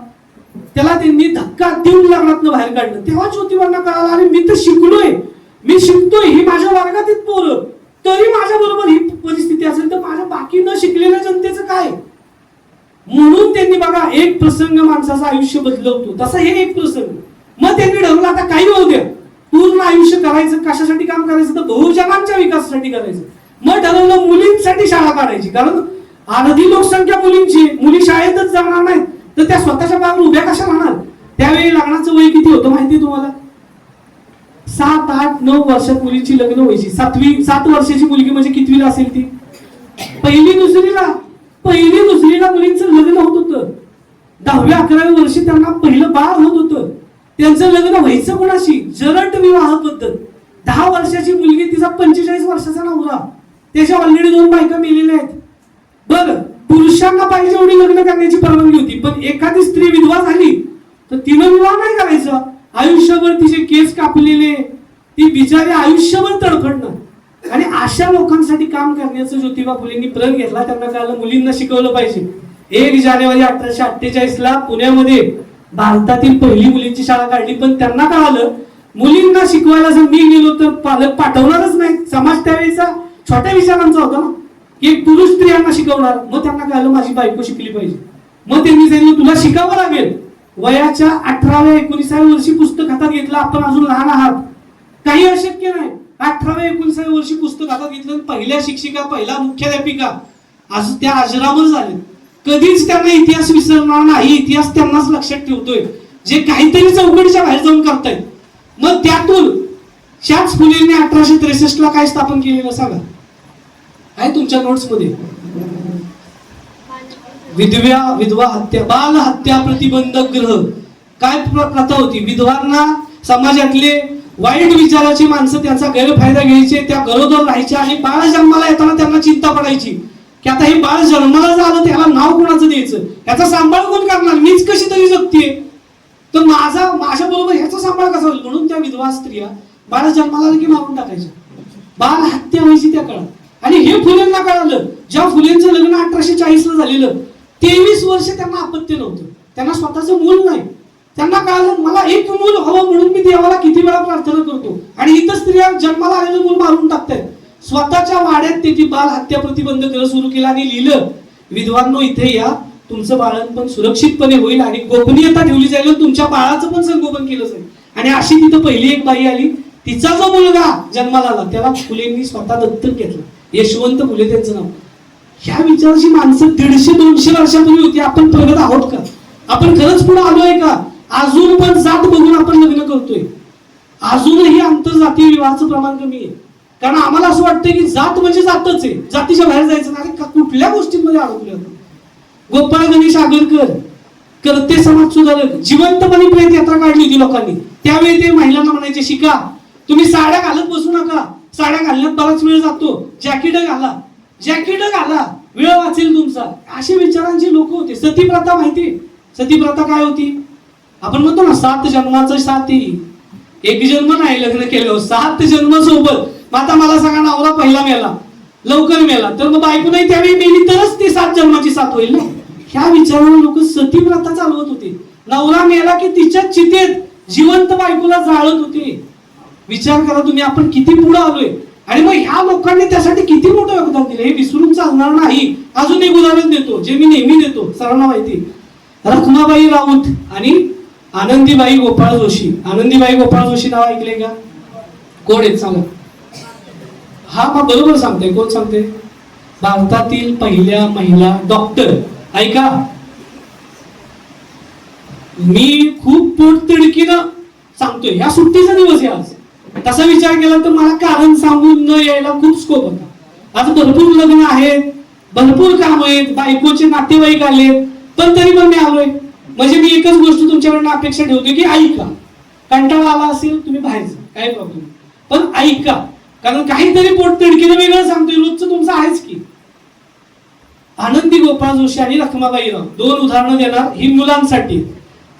त्याला त्यांनी धक्का देऊन लग्नातनं बाहेर काढलं. तेव्हा ज्योतिबांना कळालं अरे मी तर शिकलोय, मी शिकतोय, ही माझ्या वर्गातील पोरं, तरी माझ्या बरोबर ही परिस्थिती असेल तर माझ्या बाकी न शिकलेल्या जनतेचं काय. म्हणून त्यांनी बघा, एक प्रसंग माणसाचं आयुष्य बदलवतो, तसा हे एक प्रसंग. मग त्यांनी ठरवलं आता काही होऊ द्या, पूर्ण आयुष्य करायचं कशासाठी काम करायचं तर बहुजनांच्या विकासासाठी करायचं. मग ठरवलं मुलींसाठी शाळा काढायची, कारण अर्धी लोकसंख्या मुलींची, मुली शाळेतच जाणार नाहीत तर त्या स्वतःच्या पायावर उभ्या कशा राहणार. त्यावेळी लग्नाचं वय किती होतं माहिती तुम्हाला? 7, 8, 9 वर्षात मुलींची लग्न व्हायची. 7 वर्षाची मुलगी म्हणजे कितवीला असेल ती? पहिली दुसरीला मुलींचं लग्न होत होतं. 10व्या 11व्या वर्षी त्यांना पहिलं बाळ होत होतं. त्यांचं लग्न व्हायचं कोणाशी? जरट विवाह पद्धत. 10 वर्षाची मुलगी, तिचा 45 वर्षाचा नवरा, त्याच्या ऑलरेडी 2 बायका मेलेल्या आहेत. बरं, पुरुषांना पाहिजे एवढी लग्न करण्याची परवानगी होती, पण एखादी स्त्री विधवा झाली तर तिनं विवाह नाही करायचा. आयुष्यभर तिचे केस कापलेले, ती बिचारी आयुष्यभर तडफडणार. आणि अशा लोकांसाठी काम करण्याचं ज्योतिबा फुलेंनी प्रण घेतला. त्यांना कळलं मुलींना शिकवलं पाहिजे. 1 जानेवारी 1848 पुण्यामध्ये भारतातील पहिली मुलींची शाळा काढली. पण त्यांना कळालं मुलींना शिकवायला जर मी गेलो तर पालक पाठवणारच नाही. समाज त्यावेळेचा छोट्या विचारांचा होता ना, की पुरुष स्त्रियांना शिकवणार. मग त्यांना कळलं माझी बायको शिकली पाहिजे. मग त्यांनी सांगितलं तुला शिकावं लागेल. वयाच्या 18व्या 19व्या वर्षी पुस्तक हातात घेतलं. आपण अजून लहान आहात, काही अशक्य नाही. 18व्या 19व्या वर्षी पुस्तक हातात घेतलं. पहिल्या शिक्षिका, पहिला मुख्याध्यापिका आज त्या अजरामर झाले. कधीच त्यांना इतिहास विसरणार नाही. इतिहास त्यांनाच लक्षात ठेवतोय जे काहीतरी चौकटीच्या बाहेर जाऊन करतायत. मग त्यातून ह्याच फुलेंनी 1863 काय स्थापन केलेलं सांगा, आहे तुमच्या नोट्स मध्ये. विधवा हत्या, बाल हत्या प्रतिबंधक गृह. काय प्रथा होती? विधवांना, समाजातले वाईट विचाराची माणसं त्यांचा गैरफायदा घ्यायचे, त्या गरोदर राहायच्या आणि बाळ जन्माला येताना त्यांना चिंता पडायची की आता हे बाळ जन्माला झालं त्याला नाव कोणाचं द्यायचं, याचा सांभाळ कोण करणार, मीच कशी तरी जगतीये, तर माझ्या बरोबर ह्याचा सांभाळ कसा होईल. म्हणून त्या विधवा स्त्रिया बाळ जन्माला आलं की मारून टाकायच्या. बाल हत्या व्हायची त्या काळात. आणि हे फुलेंना कळालं. ज्या फुलेंचं लग्न 1840 ला झालेलं, 23 वर्ष त्यांना अपत्य नव्हतं, त्यांना स्वतःचं मूल नाही. त्यांना कळालं मला एक मूल हवं म्हणून मी देवाला किती वेळा प्रार्थना करतो. आणि इथं स्त्रिया जन्माला आलेलं मूल मारून टाकतायत. स्वतःच्या वाड्यात त्याची बाल हत्या प्रतिबंध गृह सुरू केलं आणि लिहिलं विधवांनो इथे या, तुमचं बाळंतपण सुरक्षितपणे होईल आणि गोपनीयता ठेवली जाईल, तुमच्या बाळाचं पण संगोपन केलं जाईल. आणि अशी तिथं पहिली एक बाई आली. तिचा जो मुलगा जन्माला आला त्याला फुलेंनी स्वतः दत्तक घेतलं. यशवंत फुले त्यांचं नाव. ह्या विचाराची माणसं 150-200 वर्षापूर्वी होती. आपण प्रगत आहोत का? आपण खरंच पुढे आलोय का? अजून पण जात बघून आपण लग्न करतोय. अजूनही आंतरजातीय विवाहाचं प्रमाण कमी आहे. कारण आम्हाला असं वाटतंय की जात म्हणजे जातच आहे, जातीच्या बाहेर जायचं नाही. कुठल्या गोष्टींमध्ये अडकलोय आपण. गोपाळ गणेश आगरकर, करते समाज सुधारक, जिवंतपणे प्रेत यात्रा काढली होती लोकांनी. त्यावेळी ते महिलांना म्हणायचे शिका, तुम्ही साड्या घालत बसू नका, साड्या घालण्यात बराच वेळ जातो, जॅकेट घाला, वेळ वाचेल तुमचा. अशा विचारांची लोक होते. सती प्रथा माहिती? सती प्रथा काय होती? आपण म्हणतो ना 7 जन्माचं साथी, एक जन्म नाही लग्न केलं, 7 जन्म सोबत. आता मला सांगा नवरा पहिला मेला, लवकर मेला, तर मग बायको नाही त्यावेळी मेली तरच ती 7 जन्माची साथ होईल ना. ह्या विचाराने लोक सती प्रथा चालवत होते. नवरा मेला की तिच्या चितेत जिवंत बायकोला जाळत होते. विचार करा तुम्ही, आपण किती पुढे आलोय. आणि मग ह्या लोकांनी त्यासाठी किती मोठं योगदान दिलं हे विसरून चालणार नाही. अजून एक उदाहरण देतो जे मी नेहमी देतो, सर्वांना माहिती. रखमाबाई राऊत आणि आनंदीबाई गोपाळ जोशी. आनंदीबाई गोपाळ जोशी नाव ऐकले का? कोण आहेत सांगा? हा मग बरोबर सांगते. कोण सांगते? भारतातील पहिल्या महिला डॉक्टर. ऐका, मी खूप पोटतिडकीनं सांगतोय, ह्या सुट्टीचा दिवस आहे आज. तसा विचार केला तर मला कारण सांगून न यायला खूप स्कोप होता. आज भरपूर लग्न आहेत, भरपूर काम आहेत, बायकोचे नातेवाईक आलेत, पण तरी पण मी आलोय. म्हणजे मी एकच गोष्ट तुमच्याकडनं अपेक्षा ठेवतोय की ऐका. कंटाळा आला असेल तुम्ही बाहेर जा, काही प्रॉब्लेम, पण ऐका. कारण काहीतरी पोटतिडकीनं वेगळं सांगतोय, रोजचं तुमचं आहेच की. आनंदी गोपाळ जोशी आणि रखमाबाई राव 2 उदाहरणं देणार ही मुलांसाठी.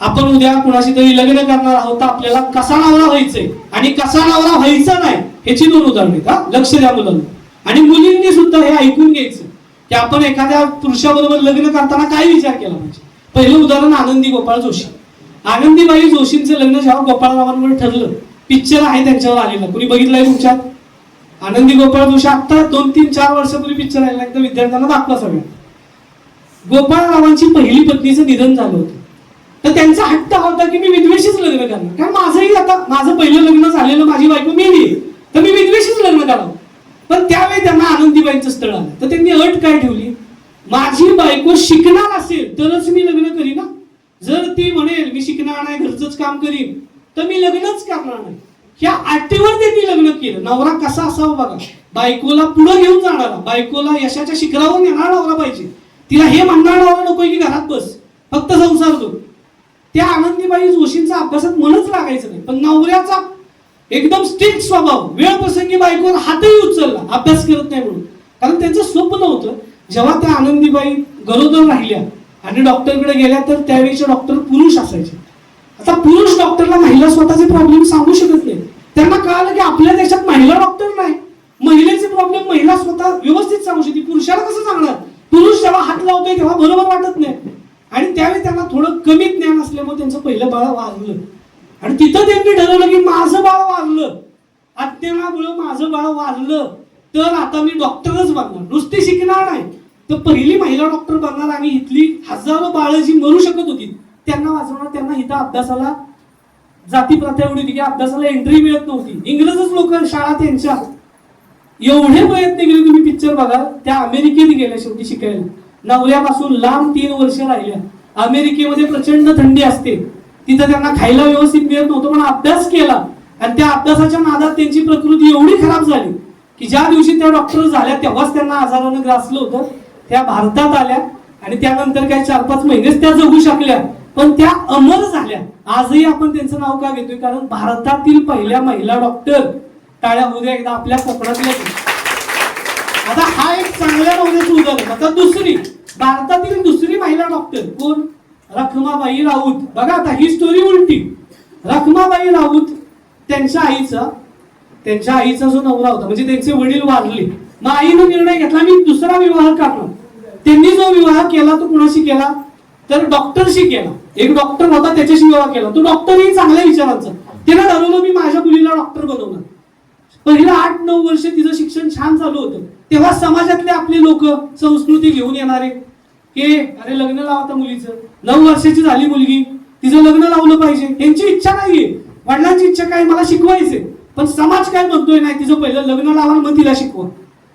आपण उद्या कुणाशी तरी लग्न करणार आहोत, आपल्याला कसा नवरा व्हायचंय आणि कसा नवरा व्हायचा नाही ह्याची 2 उदाहरणं आहेत. हा लक्ष द्या मुलांना. आणि मुलींनी सुद्धा हे ऐकून घ्यायचं की आपण एखाद्या पुरुषाबरोबर लग्न करताना काय विचार केला पाहिजे. पहिलं उदाहरण आनंदी गोपाळ जोशी. आनंदीबाई जोशींचं लग्न जेव्हा गोपाळरावांवर ठरलं, पिक्चर आहे त्यांच्यावर आलेला, कुणी बघितलंय तुमच्यात? आनंदी गोपाळ जोशी आता 2-3-4 वर्षापूर्वी पिक्चर आलेला, एकदा विद्यार्थ्यांना दाखवा सगळ्या. गोपाळरावांची पहिली पत्नीचं निधन झालं होतं. तर त्यांचा हट्ट होता की मी विधवेशीच लग्न करणार. कारण माझंही आता माझं पहिलं लग्न झालेलं, माझी बायको मेली, तर मी विधवेशीच लग्न करावं. पण त्यावेळी त्यांना आनंदीबाईंचं स्थळ आलं. तर त्यांनी अट काय ठेवली, माझी बायको शिकणार असेल तरच मी लग्न करीन. जर ती म्हणेल मी शिकणार नाही, घरचंच काम करीन, तर मी लग्नच करणार नाही. ह्या अटीवर त्यांनी लग्न केलं. नवरा कसा असावा बघा, बायकोला पुढे घेऊन जाणारा, बायकोला यशाच्या शिखरावर नेणारा नवरा पाहिजे. तिला हे म्हणणार नवरा नकोय की घरात बस फक्त संसार कर. त्या आनंदीबाई जोशींचा अभ्यासात मनच लागायचं नाही. पण नवऱ्याचा एकदम स्ट्रिक्ट स्वभाव, वेळ प्रसंगी बायकोवर हातही उचलला, अभ्यास करत नाही म्हणून. कारण त्यांचं स्वप्न होतं जेव्हा त्या आनंदीबाई गरोदर राहिल्या आणि डॉक्टरकडे गेल्या तर त्यावेळीचे डॉक्टर पुरुष असायचे. आता पुरुष डॉक्टरला महिला स्वतःचे प्रॉब्लेम सांगू शकत नाही. त्यांना कळालं की आपल्या देशात महिला डॉक्टर नाही, महिलेचे प्रॉब्लेम महिला स्वतः व्यवस्थित सांगू शकते. पुरुषाला कसं सांगणार? पुरुष जेव्हा हात लावतोय तेव्हा बरोबर वाटत नाही. आणि त्यावेळी त्यांना थोडं कमी ज्ञान असल्यामुळे त्यांचं पहिलं बाळ वारलं. आणि तिथं त्यांनी ठरवलं की माझं बाळ वारलं, अज्ञानामुळे माझं बाळ वारलं, तर आता मी डॉक्टरच बनणार, नुसती शिकणार नाही तर पहिली महिला डॉक्टर बनणार. आणि इथली हजारो बाळं जी मरू शकत होती त्यांना वाचवणार. त्यांना इथं अभ्यासाला जाती प्रथा एवढी होती की अभ्यासाला एंट्री मिळत नव्हती. इंग्रजच लोक शाळा त्यांच्या एवढे प्रयत्न केले. तुम्ही पिक्चर बघा, त्या अमेरिकेत गेल्या शेवटी शिकायला. नवऱ्यापासून लांब 3 वर्ष राहिल्या. अमेरिकेमध्ये प्रचंड थंडी असते, तिथं त्यांना खायला व्यवस्थित मिळत नव्हतं, पण अभ्यास केला. आणि त्या अभ्यासाच्या नादात त्यांची प्रकृती एवढी खराब झाली की ज्या दिवशी त्या डॉक्टर झाल्या तेव्हाच त्यांना आजारानं ग्रासलं होतं. त्या भारतात आल्या आणि त्यानंतर काही 4-5 महिनेच त्या जगू शकल्या, पण त्या अमर झाल्या. आजही आपण त्यांचं नाव का घेतोय? कारण भारतातील पहिल्या महिला डॉक्टर. टाळ्या होऊ द्या एकदा आपल्या कोकणातल्या. आता हा एक चांगल्या नवऱ्याचं उदाहरण. आता दुसरी, भारतातील दुसरी महिला डॉक्टर कोण? रखमाबाई राऊत. बघा आता ही स्टोरी उलटी. रखमाबाई राऊत त्यांच्या आईचा जो नवरा होता, म्हणजे त्यांचे वडील वारले, मग आईने निर्णय घेतला मी दुसरा विवाह करणार. त्यांनी जो विवाह केला तो कुणाशी केला? तर डॉक्टरशी केला. एक डॉक्टर होता त्याच्याशी विवाह केला. तो डॉक्टरही चांगल्या विचारांचा. त्यानं ठरवलं मी माझ्या मुलीला डॉक्टर बनवणार. पहिलं 8-9 वर्ष तिचं शिक्षण छान चालू होतं. तेव्हा समाजातले आपले लोक संस्कृती घेऊन येणारे की अरे लग्न लावा आता मुलीचं, 9 वर्षाची झाली मुलगी, तिचं लग्न लावलं पाहिजे. यांची इच्छा नाहीये, वडिलांची इच्छा काय, मला शिकवायचे, पण समाज काय म्हणतोय, नाही तिचं पहिलं लग्न लावा मग तिला शिकवा.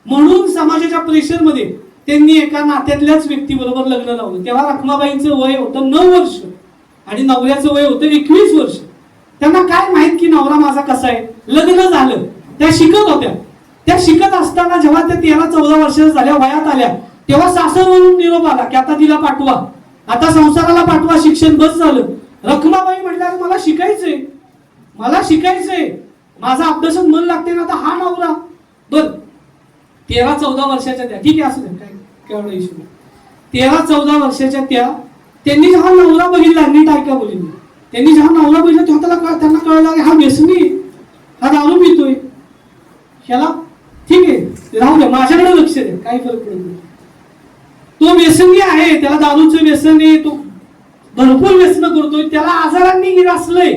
म्हणून समाजाच्या प्रेशर मध्ये त्यांनी एका नात्यातल्याच व्यक्तीबरोबर लग्न लावलं. तेव्हा रखमाबाईंचं वय होतं 9 वर्ष आणि नवऱ्याचं वय होतं 21 वर्ष. त्यांना काय माहित की नवरा माझा कसा आहे. लग्न झालं, त्या शिकत होत्या. त्या शिकत असताना जेव्हा त्या 13-14 वर्षाच्या झाल्या, वयात आल्या, तेव्हा सासरवरून निरोप आला की आता तिला पाठवा, आता संसाराला पाठवा, शिक्षण बस झालं. रखमाबाई म्हटल्या मला शिकायचंय, माझा अभ्यासात मन लागते ना. आता हा नवरा बर 13-14 वर्षाच्या त्या, ठीक आहे असं काय केवढा इश्यू. 13-14 वर्षाच्या त्यांनी जेव्हा नवरा बघितला, नीट ऐका बोलीन, त्यांनी जेव्हा नवरा बघितला तेव्हा त्यांना कळलं हा व्यसनी, हा दारू पितोय, ह्याला ठीक आहे राहू द्या, माझ्याकडे लक्ष द्या, काही फरक पडत नाही. तो व्यसनी आहे, त्याला दारूचं व्यसन आहे, तो भरपूर व्यसन करतोय, त्याला आजारांनी ग्रासलंय,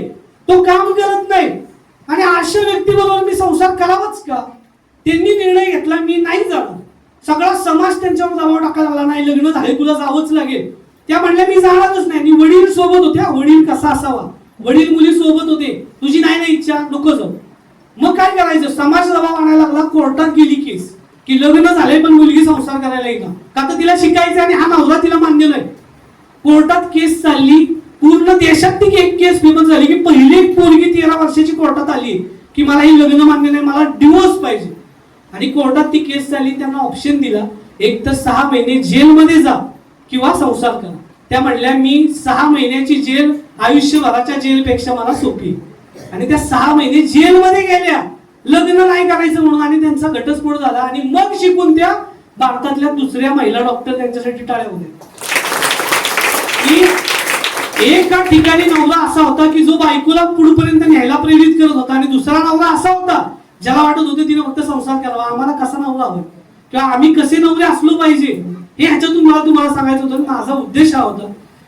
तो काम करत नाही, आणि अशा व्यक्तीबरोबर मी संसार करावाच का? त्यांनी निर्णय घेतला मी नाही जाणार. सगळा समाज त्यांच्यावर दबाव टाकायला लागला, नाही लग्न झाले तुला जावंच लागेल. त्या म्हणल्या मी जाणारच नाही. आणि वडील सोबत होत्या. वडील कसा असावा, वडील मुली सोबत होते. तुझी नाही इच्छा, नको जाऊ. मग काय करायचं? समाज दबाव आणायला लागला. कोर्टात गेली केस की लग्न झाले पण मुलगी संसार करायला येईल का, तर तिला शिकायचं आणि हा नवरा तिला मान्य नाही. कोर्टात केस चालली. पूर्ण देशात ती एक केस फेमस झाली की पहिली एक पोरगी 13 वर्षाची कोर्टात आली की मला ही लग्न मान्य नाही, मला डिवोर्स पाहिजे. आणि कोर्टात ती केस चालली. त्यांना ऑप्शन दिला, एक तर 6 महिने जेलमध्ये जा किंवा संसार करा. त्या म्हणल्या मी 6 महिन्याची जेल आयुष्यभराच्या जेलपेक्षा मला सोपी. आणि त्या 6 महिने जेलमध्ये गेल्या लग्न नाही करायचं म्हणून, आणि त्यांचा घटस्फोट झाला. आणि मग शिकून त्या भारतातल्या दुसऱ्या महिला डॉक्टर त्यांच्यासाठी टाळ्या होत्या. एका ठिकाणी नवरा असा होता की जो बायकोला पुढपर्यंत न्यायला प्रेरित करत होता, आणि दुसरा नवरा असा होता ज्याला वाटत होते तिने फक्त संसार करावा. आम्हाला कसा नवरा हवा किंवा आम्ही कसे नवरे असलो पाहिजे हे ह्याच्यातून मला तुम्हाला सांगायचं होतं. माझा उद्देश हा होता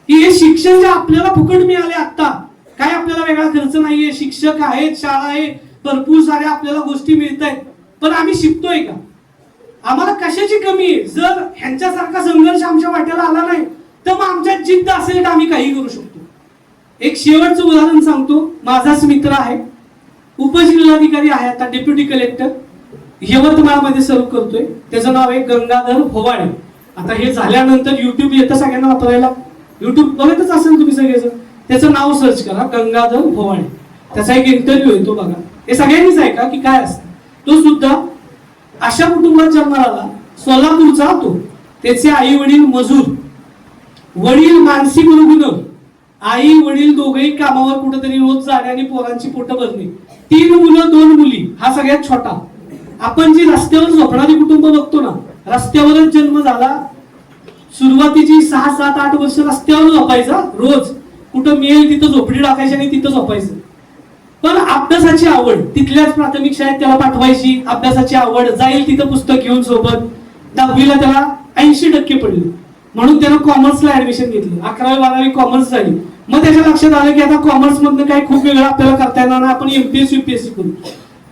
की हे शिक्षण जे आपल्याला फुकट मिळाले आता, काय आपल्याला वेगळा खर्च नाहीये, शिक्षक आहेत, शाळा आहे, भरपूर साऱ्या आपल्याला गोष्टी मिळत आहेत, पण आम्ही शिकतोय का? आम्हाला कशाची कमी आहे? जर ह्यांच्यासारखा संघर्ष आमच्या वाट्याला आला नाही तर मग आमच्यात जिद्द असेल तर आम्ही काही करू शकतो. एक शेवटचं उदाहरण सांगतो. माझाच मित्र आहे, उपजिल्हाधिकारी आहे, आता डेप्युटी कलेक्टर यवतमाळमध्ये सर्व करतोय. त्याचं नाव आहे गंगाधर भोवाळे. आता हे झाल्यानंतर युट्यूब येतं सगळ्यांना वापरायला, युट्यूब बघतच असेल तुम्ही सगळेजण, त्याचं नाव सर्च करा गंगाधर भोवाळे. त्याचा एक इंटरव्ह्यू आहे, तो बघा. हे सगळ्यांनीच ऐका की काय असतं. तो सुद्धा अशा कुटुंबात जन्माला आला, सोलापूरचा. तो त्याचे आई वडील मजूर, वडील मानसिक रुग्ण, आई वडील दोघेही कामावर कुठेतरी रोज जाणे आणि पोरांची पोटं भरणे. 3 मुलं 2 मुली, हा सगळ्यात छोटा. आपण जी रस्त्यावर झोपणारी कुटुंब बघतो ना, रस्त्यावरच जन्म झाला. सुरुवातीची 6, 7, 8 वर्ष रस्त्यावर झोपायचा रोज. कुठं मिळेल तिथं झोपडी टाकायची आणि तिथं झोपायचं. पण अभ्यासाची आवड तिथल्याच प्राथमिक शाळेत त्याला पाठवायची, अभ्यासाची आवड, जाईल तिथं पुस्तक घेऊन सोबत. 10वीला त्याला 80% पडले, म्हणून त्यानं कॉमर्सला ऍडमिशन घेतलं. 11वी 12वी कॉमर्स झाली. मग त्याच्या लक्षात आलं की आता कॉमर्स मधनं काय खूप वेगळं आपल्याला करता येणार नाही, आपण MPSC UPSC करू.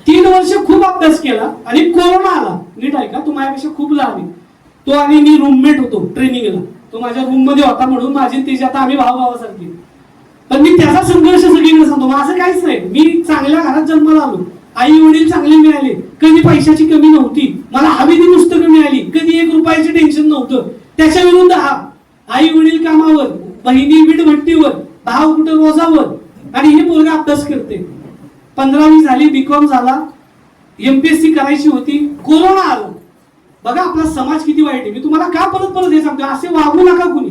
3 वर्ष खूप अभ्यास केला आणि कोरोना आला. नीट ऐका, तो माझ्यापेक्षा खूप लहान आहे. तो आणि मी रूममेट होतो ट्रेनिंगला. तो माझ्या रूम मध्ये होता, म्हणून माझी त्याची आता आम्ही भावाभावासारखी. पण मी त्याचा संघर्ष सगळीकडे सांगतो. माझं काहीच नाही, मी चांगल्या घरात जन्माला आलो, आई वडील चांगले मिळाले, कधी पैशाची कमी नव्हती, मला हवी ती पुस्तकं मिळाली, कधी 1 रुपयाचे टेन्शन नव्हतं. त्याच्या विरुद्ध आई वडील कामावर, बहिणी वीटभट्टीवर, भाव कुठं रोजावर, आणि हे पोरगा अभ्यास करते. 15वी झाली, BCom झाला, MPSC करायची होती, कोरोना आला. बघा आपला समाज किती वाईट आहे. मी तुम्हाला का परत परत हे सांगतो, असे वागू नका कुणी.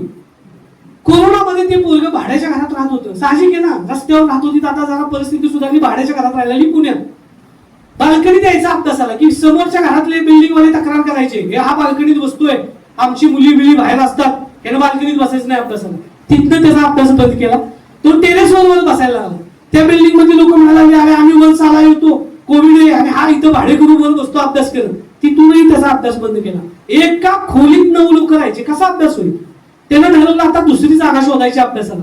कोरोनामध्ये ते पोरग भाड्याच्या घरात राहत होतं, साहजिक आहे ना, रस्त्यावर राहत होती. आता जरा परिस्थिती सुधारली, भाड्याच्या घरात राहिलेली पुण्यात. बाल्कनीत यायचा अभ्यासाला की समोरच्या घरातले बिल्डिंग वाले तक्रार करायचे, हा बाल्कनीत बसतोय, आमची मुली बिली बाहेर असतात, यानं बाल्कनीत बसायचं नाही अभ्यासाला. तिथनं त्याचा अभ्यास बंद केला. तो टेरेसवर बसायला लागला. त्या बिल्डिंग मध्ये लोक म्हणाले, अरे आम्ही वर चाला येतो, कोविड आहे, आणि हा इथं भाडेकरू वर बसतो अभ्यास करत. तिथूनही त्याचा अभ्यास बंद केला. एका खोलीत 9 लोक राहायचे, कसा अभ्यास होईल? त्यानं ठरवलं आता दुसरी जागा शोधायची अभ्यासाला.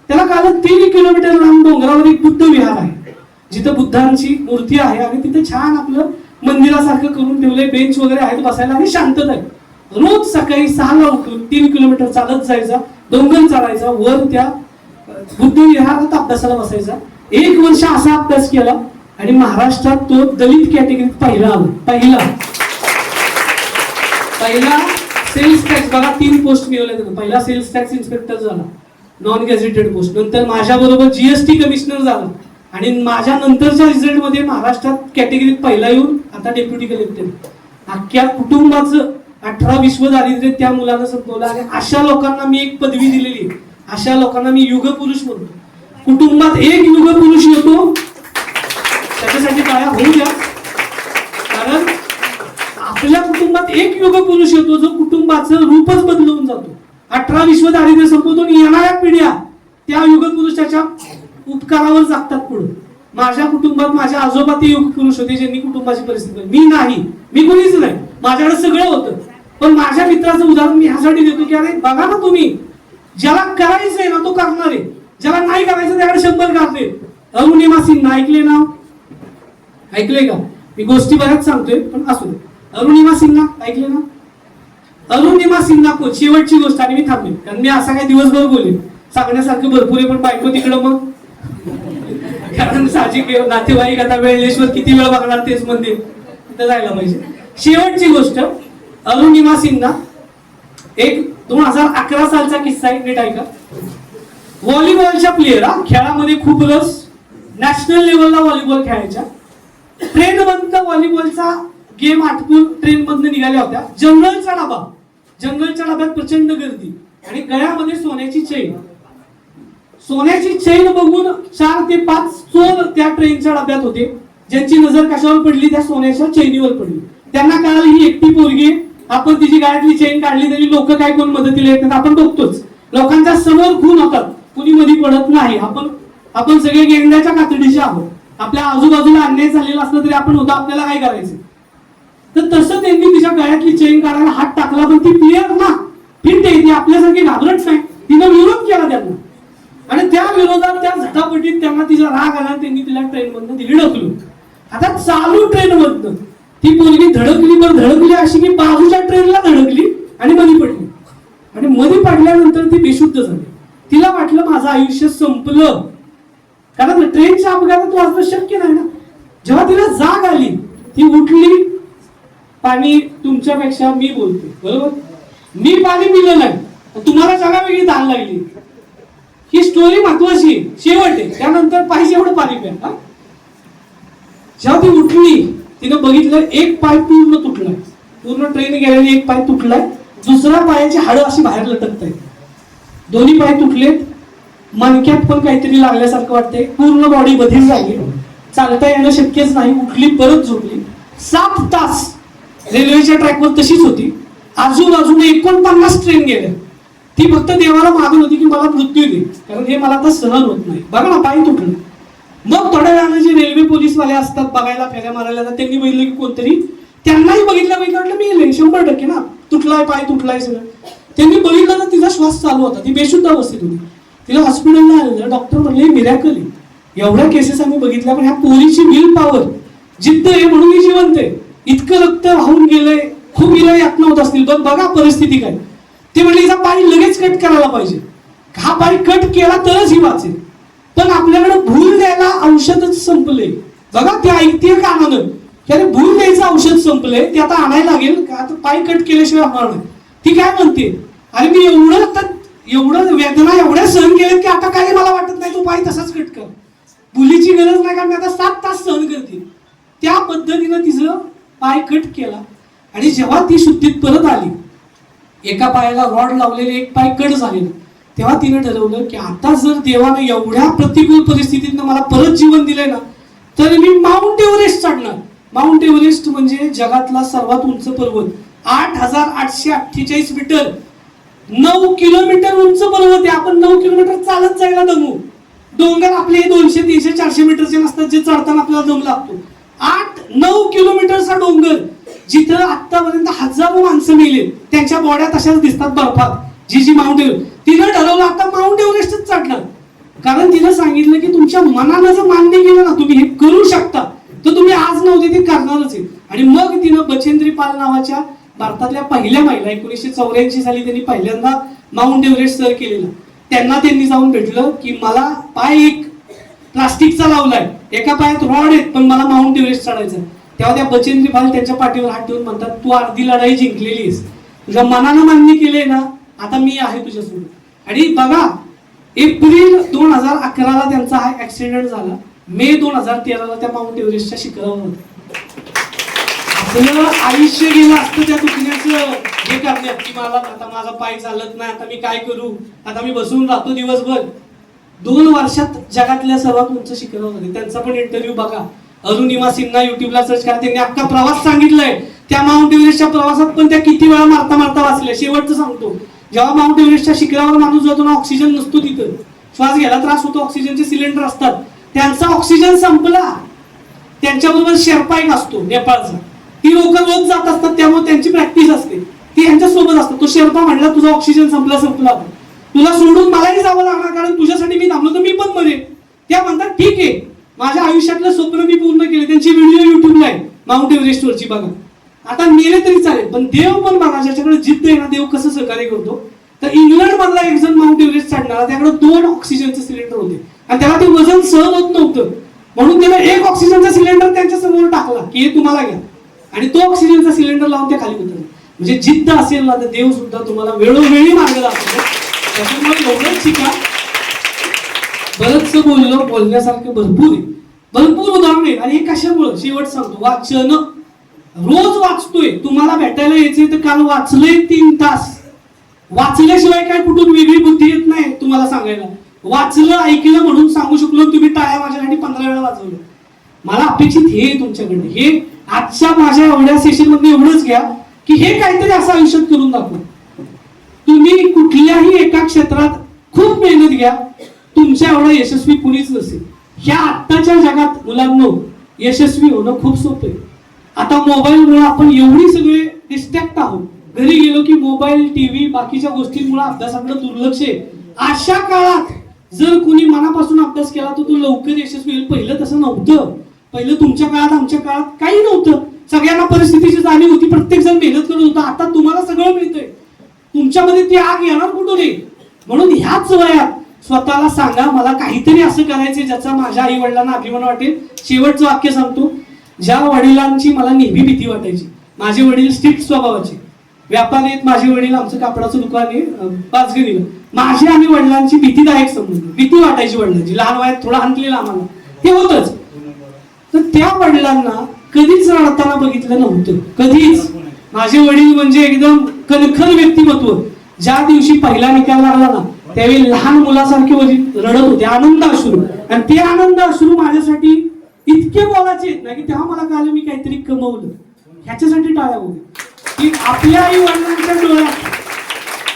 त्याला कळलं 3 किलोमीटर लांब डोंगरावर एक बुद्ध विहार आहे, जिथं बुद्धांची मूर्ती आहे, आणि तिथे छान आपलं मंदिरासारखं करून ठेवलंय, बेंच वगैरे आहेत बसायला, आणि शांतता आहे. रोज सकाळी 6ला उठून 3 किलोमीटर चालत जायचा, डोंगर चढायचा, वर त्या बुद्ध विहारात अभ्यासाला बसायचा. 1 वर्ष असा अभ्यास केला आणि महाराष्ट्रात तो दलित कॅटेगरीत पहिला आला. पहिला सेल्स टॅक्स, बघा 3 पोस्ट मिळवल्या त्यानं. पहिला सेल्स टॅक्स इन्स्पेक्टर झाला, नॉन गॅझेटेड पोस्ट. नंतर माझ्या बरोबर GST कमिशनर झाला, आणि माझ्या नंतरच्या रिझल्ट मध्ये महाराष्ट्रात कॅटेगरीत पहिला येऊन आता डेप्युटी कलेक्टर. अख्ख्या कुटुंबाचं 18 विश्व दारिद्र्य त्या मुलानं संपवलं. आणि अशा लोकांना मी एक पदवी दिलेली, अशा लोकांना मी युगपुरुष म्हणतो. कुटुंबात एक युगपुरुष येतो, त्याच्यासाठी टाळ्या होऊ द्या. कारण आपल्या कुटुंबात एक युगपुरुष येतो जो कुटुंबाचं रूपच बदलवून जातो. 18 विश्व दारिद्र्य संपवतो, येणाऱ्या पिढ्या त्या युगपुरुषाच्या उपकारावर जगतात पुढे. माझ्या कुटुंबात माझे आजोबा ते युगपुरुष होते, ज्यांनी कुटुंबाची परिस्थिती. मी नाही, मी कोणीच नाही, माझ्याकडे सगळं होतं. पण माझ्या मित्राचं उदाहरण मी ह्यासाठी देतो की अरे बघा ना तुम्ही, ज्याला करायचंय ना तो करणार आहे, ज्याला नाही करायचं त्याकडे 100 करते. अरुणिमा सिन्हा ऐकले ना? ऐकले का? मी गोष्टी बऱ्याच सांगतोय पण असू दे. अरुणिमा सिन्हा ऐकले ना? अरुणिमा सिन्हा कोण? शेवटची गोष्ट, आणि मी थांबेन, कारण मी असा काही दिवसभर बोलेन, सांगण्यासारखं भरपूर आहे, पण बायको तिकडं मग कारण साहजिक नातेवाईक आता वेळेश्वर किती वेळ बघणार, तेच मंदिर तिथं जायला पाहिजे. शेवटची गोष्ट, अरुणिमा सिन्हा एक 2011 सालचा किस्सा आहे, नीट ऐका. व्हॉलीबॉलच्या प्लेयर, खेळामध्ये खूप रस, नॅशनल लेवलला व्हॉलीबॉल खेळायच्या. ट्रेन मधनं व्हॉलीबॉलचा गेम आटपून ट्रेन मधनं निघाल्या होत्या. जंगलचा डब्यात प्रचंड गर्दी, आणि गळ्यामध्ये सोन्याची चैन. सोन्याची चैन बघून 4 ते 5 चोर त्या ट्रेनच्या डब्यात होते, ज्यांची नजर कशावर पडली? त्या सोन्याच्या चैनीवर पडली. त्यांना कळालं ही एकटी पोरगी, आपण तिची गाडीतली चेन काढली तरी लोक काय कोण मदतीला येतात, आपण बघतोच. लोकांच्या समोर खून होतात, कुणी मध्ये पडत नाही. आपण सगळे गेंड्याच्या कातडीचे आहोत. आपल्या आजूबाजूला अन्याय झालेला असला तरी आपण होता, आपल्याला काय करायचं? तर तसं त्यांनी तिच्या गळ्यातली चेन काढायला हात टाकला, पण ती प्लेयर ना फिट आहे, ती आपल्यासारखी घाबरत नाही. तिनं विरोध केला त्यांना, आणि त्या विरोधात त्या झटापटीत त्यांना तिचा राग आला, त्यांनी तिला ट्रेन मधनं दिली ढकलून. आता चालू ट्रेन मधनं ती पोरगी धडकली अशी की बाजूच्या ट्रेनला धडकली आणि मध्ये पडली. आणि मध्ये पडल्यानंतर ती बेशुद्ध झाली. तिला वाटलं माझं आयुष्य संपलं, कारण ट्रेनच्या अपघातात वाचणं शक्य नाही ना. जेव्हा तिला जाग आली, ती उठली. पाणी तुमच्यापेक्षा मी बोलते, बरोबर? मी पाणी पिलं नाही, तुम्हाला जगा वेगळी तहान लागली. ही स्टोरी महत्वाची आहे, शेवट आहे, त्यानंतर पाहिजे एवढं पाणी प्या. जेव्हा ती उठली, तिनं बघितलं एक पाय पूर्ण तुटलाय, पूर्ण ट्रेन गेल्याने एक पाय तुटलाय, दुसऱ्या पायाची हाडं अशी बाहेर लटकत आहेत, दोन्ही पाय तुटलेत, मणक्यात पण काहीतरी लागल्यासारखं वाटतंय, पूर्ण बॉडी बधीर झाली, चालता येणं शक्यच नाही. उठली, परत झोपली. 7 तास रेल्वेच्या ट्रॅकवर तशीच होती. आजूबाजूने 49 ट्रेन गेल्या. ती फक्त देवाला मागत होती की मला मृत्यू दे, कारण हे मला आता सहन होत नाही. बघा ना, पाय तुटलं. मग थोड्या वेळानं जे रेल्वे पोलीसवाले असतात बघायला, फेऱ्या मारायला, त्यांनी बघितलं की कोणतरी, त्यांनाही बघितलं वाटलं मी 100% ना, तुटलाय पाय, तुटलाय सगळं. त्यांनी बघितलं तर तिचा श्वास चालू होता, ती बेशुद्ध अवस्थेत होती. तिला हॉस्पिटलला आणलं. डॉक्टर म्हणले मिरॅकल आहे, एवढ्या केसेस आम्ही बघितल्या, पण ह्या पोरीची विल पॉवर, जिद्द आहे म्हणून ही जिवंत आहे. इतकं रक्त वाहून गेलंय, खूप हिला यातना होत असतील. बघा परिस्थिती काय. ते म्हणले हिचा पाय लगेच कट करायला पाहिजे, हा पाय कट केला तरच ही वाचेल. पण आपल्याकडे भूल द्यायला औषधच संपले. बघा ते ऐकते कानानं, त्याने भूल द्यायचं औषध संपले, ते आता आणायला लागेल का, आता पाय कट केल्याशिवाय होणार नाही. ती काय म्हणते, अरे मी एवढं वेदना एवढ्या सहन केल्यात की आता काही मला वाटत नाही, तो पाय तसाच कट कर, भुलीची गरज नाही, कारण मी आता 7 तास सहन करते. त्या पद्धतीनं तिचं पाय कट केला. आणि जेव्हा ती शुद्धीत परत आली, एका पायाला रॉड लावलेले, एक पाय कट झालेलं, तेव्हा तिने ठरवलं की आता जर देवानं एवढ्या प्रतिकूल परिस्थितीतनं मला परत जीवन दिलंय ना, तर मी माउंट एव्हरेस्ट चढणार. माउंट एव्हरेस्ट म्हणजे जगातला सर्वात उंच पर्वत, 8,848 मीटर, 9 किलोमीटर उंच पर्वत आहे. आपण 9 किलोमीटर चालत जायला दमू. डोंगर आपले 200, 300, 400 मीटरचे नसतात, जे चढताना आपल्याला दम लागतो. 8-9 किलोमीटरचा डोंगर, जिथं आतापर्यंत हजारो माणसं मेले, त्यांच्या बॉड्या तशाच दिसतात बर्फात. जी माउंट एव्हरेस्ट, तिनं ठरवलं आता माउंट एव्हरेस्टच चढणार. कारण तिनं सांगितलं की तुमच्या मनानं जर मान्य केलं ना तुम्ही हे करू शकता, तर तुम्ही आज नव्हते ते करणारच आहे. आणि मग तिनं बचेंद्री पाल नावाच्या भारतातल्या पहिल्या महिला, 1984 साली त्यांनी पहिल्यांदा माउंट एव्हरेस्ट सर केलेला. त्यांनी जाऊन भेटलं की मला पाय एक प्लास्टिकचा लावलाय, एका पायात रॉड आहेत, पण मला माउंट एव्हरेस्ट चढायचं. तेव्हा त्या बचेंद्री पाल त्यांच्या पाठीवर हात ठेवून म्हणतात, तू अर्धी लढाई जिंकलेली आहेस, तुझ्या मनानं मान्य केलंय ना, आता मी आहे तुझ्यासोबत. आणि बघा, एप्रिल 2011 त्यांचा हा ऍक्सिडेंट झाला. मे 2013 त्या माउंट एव्हरेस्टच्या शिखरावर होता. आपलं आयुष्य गेलं असतं त्या दुखण्याचं हे करण्यात की मला आता माझा पाय चालत नाही, आता मी काय करू, आता मी बसून राहतो दिवसभर. 2 वर्षात जगातल्या सर्वात उंच शिखरावर होते. त्यांचा पण इंटरव्ह्यू बघा, अरुणिमा सिन्हा युट्यूबला सर्च करा, त्यांनी अख्खा प्रवास सांगितलाय. त्या माउंट एव्हरेस्टच्या प्रवासात पण त्या किती वेळा मारता वाचल्या. शेवटचं सांगतो, जेव्हा माउंट एव्हरेस्टच्या शिखरावर माणूस जातो ना, ऑक्सिजन नसतो तिथं, श्वास घ्यायला त्रास होतो, ऑक्सिजनचे सिलेंडर असतात, त्यांचा ऑक्सिजन संपला. त्यांच्याबरोबर शेर्पा एक असतो नेपाळचा, ती लोक रोज जात असतात, त्यामुळे त्यांची प्रॅक्टिस असते, ती यांच्या सोबत असतात. तो शेर्पा म्हणला तुझा ऑक्सिजन संपला, तुला सोडून मलाही जावं लागणार, कारण तुझ्यासाठी मी थांबलो तर मी पण मरेन. त्या म्हणतात ठीक आहे, माझ्या आयुष्यातलं स्वप्न मी पूर्ण केले. त्यांची व्हिडिओ युट्यूबला आहे माउंट एव्हरेस्टवरची, बघा. आता मेले तरी चालेल, पण देव पण बघा, ज्याच्याकडे जिद्द आहे ना, देव कसं सहकार्य करतो. तर इंग्लंड मधला एक जण माउंट एव्हरेस्ट चढणारा, त्याकडे 2 ऑक्सिजनचे सिलेंडर होते आणि त्याला ते वजन सहन होत नव्हतं, म्हणून त्याने 1 ऑक्सिजनचा सिलेंडर त्यांच्या समोर टाकला की हे तुम्हाला घ्या, आणि तो ऑक्सिजनचा सिलेंडर लावून त्या खाली उतरला. म्हणजे जिद्द असेल ना, तर देव सुद्धा तुम्हाला वेळोवेळी मार्ग दाखवतो. त्याच्यामुळे एवढंच शिका. बरंचसं बोलण्यासारखं भरपूर उदाहरण आहे. आणि हे कशामुळे, शेवट सांगतो, वाचन. रोज वाचतोय, तुम्हाला भेटायला यायचंय तर काल वाचलंय 3 तास. वाचल्याशिवाय काय कुठून वेगळी बुद्धी येत नाही तुम्हाला सांगायला. वाचलं, ऐकलं म्हणून सांगू शकलो, तुम्ही टाळ्या माझ्यासाठी 15 वेळा वाजवलं. मला अपेक्षित हे तुमच्याकडे, हे आजच्या माझ्या एवढ्या सेशन मध्ये एवढंच घ्या की हे काहीतरी असं आयुष्यात करून दाखवा. तुम्ही कुठल्याही एका क्षेत्रात खूप मेहनत घ्या, तुमच्या एवढा यशस्वी कुणीच नसेल. ह्या आत्ताच्या जगात मुलांनो यशस्वी होणं खूप सोपं आहे. आता मोबाईलमुळे आपण एवढी सगळे डिस्ट्रॅक्ट आहोत, घरी गेलो की मोबाईल, टीव्ही, बाकीच्या गोष्टींमुळे अभ्यासाकडे दुर्लक्ष आहे. अशा काळात जर कुणी मनापासून अभ्यास केला तर तो लवकर यशस्वी होईल. पहिलं तसं नव्हतं. पहिलं तुमच्या काळात, आमच्या काळात काही नव्हतं. सगळ्यांना परिस्थितीची जाणीव होती, प्रत्येक जण मेहनत करत होता. आता तुम्हाला सगळं मिळतंय, तुमच्यामध्ये ती आग येणार कुठून आहे. म्हणून ह्याच वयात स्वतःला सांगा, मला काहीतरी असं करायचंय ज्याचा माझ्या आई वडिलांना अभिमान वाटेल. शेवटचं वाक्य सांगतो, ज्या वडिलांची मला नेहमी भीती वाटायची. माझे वडील स्ट्रिक्ट स्वभावाचे व्यापारी आहेत. माझे वडील, आमचं कापडाचं दुकान आहे पाचगणीला. माझी आणि वडिलांची भीतीदायक संबंध, भीती वाटायची वडिलांची. लहान वयात थोडं हाणलेलं आम्हाला ते होतच. तर त्या वडिलांना कधीच रडताना बघितलं नव्हतं, कधीच. माझे वडील म्हणजे एकदम कणखर व्यक्तिमत्व. ज्या दिवशी पहिला निकाल लागला ना, त्यावेळी लहान मुलासारखे रडत होते, आनंद अश्रू. आणि ते आनंद अश्रू माझ्यासाठी इतके बोलायचे आहेत ना की तेव्हा मला कळलं मी काहीतरी कमवलं. ह्याच्यासाठी टाळ्या होते की आपल्या आई वडिलांच्या डोळ्यात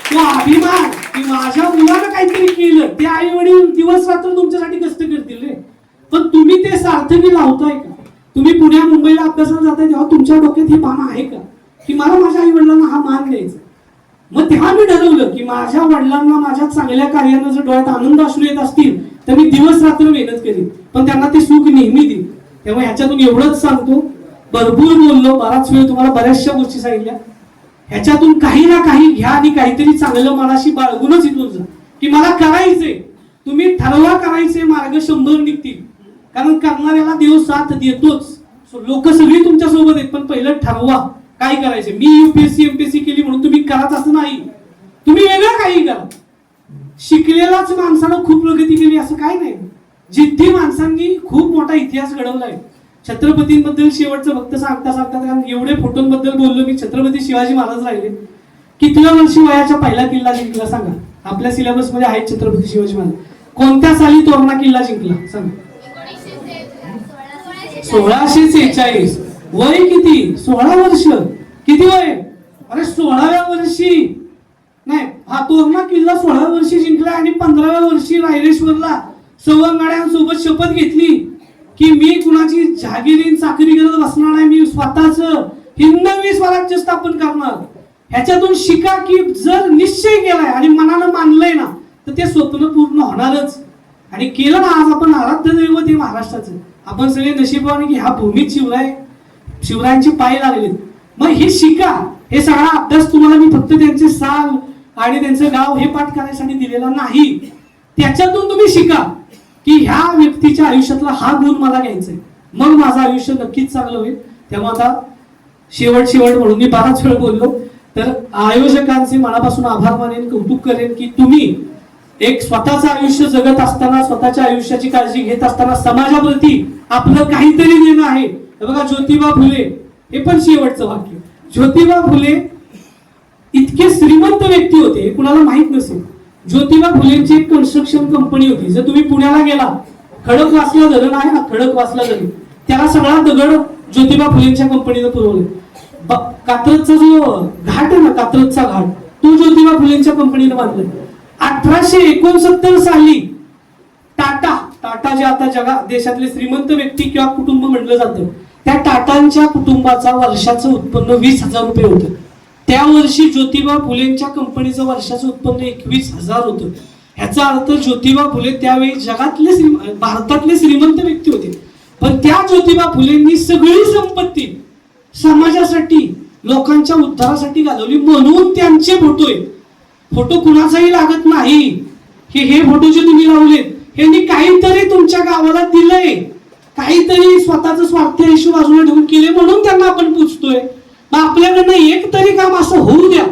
तो अभिमान की माझ्या मुलानं काहीतरी केलं, ते आई वडील दिवस रात्र तुमच्यासाठी कष्ट करतील रे, पण तुम्ही ते सार्थकी लावताय का? तुम्ही पुण्या मुंबईला अभ्यासाला जाताय तेव्हा तुमच्या डोक्यात ही भावना आहे का की मला माझ्या आई वडिलांना हा मान द्यायचा? मग तेव्हा मी ठरवलं की माझ्या वडिलांना माझ्या चांगल्या कार्यानं जर डोळ्यात आनंद असू येत असतील तर मी दिवस रात्र मेहनत करीन, पण त्यांना ते सुख नेहमी देईन. त्यामुळे ह्याच्यातून एवढंच सांगतो, भरपूर बोललो, बराच वेळ तुम्हाला बऱ्याचशा गोष्टी सांगितल्या, ह्याच्यातून काही ना काही घ्या आणि काहीतरी चांगलं मनाशी बाळगूनच इथून जा की मला करायचंय. तुम्ही ठरवा करायचे, मार्ग 100 निघतील, कारण करणाऱ्याला देव साथ देतोच. लोक सगळी तुमच्या सोबत आहेत, पण पहिलं ठरवा काय करायचं. मी UPSC MPSC केली म्हणून तुम्ही कराच असं नाही, तुम्ही वेगळं काही करा. शिकलेलाच माणसानं खूप प्रगती केली असं काय नाही. जिद्दी माणसांनी खूप मोठा इतिहास घडवलाय. छत्रपतींबद्दल शेवटचं फक्त सांगता कारण एवढे फोटोंबद्दल बोललो मी. छत्रपती शिवाजी महाराज राहिले. कितव्या वर्षी वयाच्या पहिला किल्ला जिंकला सांगा? आपल्या सिलेबस मध्ये आहे छत्रपती शिवाजी महाराज. कोणत्या साली तोरणा किल्ला जिंकला सांगा? 1646. वय किती? 16 वर्ष. किती वय? अरे 16व्या वर्षी नाही, हा तोरणा किल्ला 16व्या वर्षी जिंकला आणि 15व्या वर्षी रायरेश्वरला सवंगड्यांसोबत शपथ घेतली की मी कुणाची जहागिरी चाकरी करत बसणार नाही, मी स्वतःच हिंदवी स्वराज्य स्थापन करणार. ह्याच्यातून शिका की जर निश्चय केलाय आणि मनानं मानलंय ना तर ते स्वप्न पूर्ण होणारच. आणि केलं ना. आज आपण आराध्य दैवत आहे महाराष्ट्राचं. आपण सगळे नशिबाने की ह्या भूमीत शिवरायांची पाय लागलेत. मग हे शिका. हे सगळा अभ्यास तुम्हाला मी फक्त त्यांचे साल आणि त्यांचं गाव हे पाठ करायसाठी दिलेला नाही. त्याच्यातून तुम्ही शिका की ह्या व्यक्तीच्या आयुष्यातला हा गुण मला घ्यायचा आहे, मग माझं आयुष्य नक्कीच चांगलं होईल. तेव्हा आता शेवट म्हणून मी बराच वेळ बोललो, तर आयोजकांचे मनापासून आभार मानेन, कौतुक करेन की तुम्ही एक स्वतःचं आयुष्य जगत असताना, स्वतःच्या आयुष्याची काळजी घेत असताना समाजाप्रती आपलं काहीतरी देणं आहे. बघा, ज्योतिबा फुले, हे पण शेवटचं वाक्य. ज्योतिबा फुले इतके श्रीमंत व्यक्ती होते, कुणाला माहित नसेल. ज्योतिबा फुलेंची एक कन्स्ट्रक्शन कंपनी होती. जर तुम्ही पुण्याला गेला, खडकवासला धरण आहे ना, खडकवासला धरण, त्याला सगळा दगड ज्योतिबा फुलेंच्या कंपनीनं पुरवले. कात्रजचा जो घाट आहे ना, कात्रजचा घाट, तो ज्योतिबा फुलेंच्या कंपनीनं बांधला. 1869 साली टाटा जे आता देशातले श्रीमंत व्यक्ती किंवा कुटुंब म्हटलं जातं, त्या टाटांच्या कुटुंबाचा वर्षाचं उत्पन्न 20,000 रुपये होतं. त्या वर्षी ज्योतिबा फुलेंच्या कंपनीचं वर्षाचं उत्पन्न 21,000 होतं. ह्याचा अर्थ ज्योतिबा फुले त्यावेळी भारतातले श्रीमंत व्यक्ती होते. पण त्या ज्योतिबा फुलेंनी सगळी संपत्ती समाजासाठी, लोकांच्या उद्धारासाठी घालवली. म्हणून त्यांचे फोटो आहेत. फोटो कुणाचाही लागत नाही. हे फोटो जे तुम्ही लावलेत, ह्यांनी काहीतरी तुमच्या गावाला दिलंय, काहीतरी स्वतःच स्वार्थ इश्यू बाजूला ठेवून केले, म्हणून त्यांना आपण पूछतोय. मग आपल्याकडनं एक तरी काम असं होऊ द्या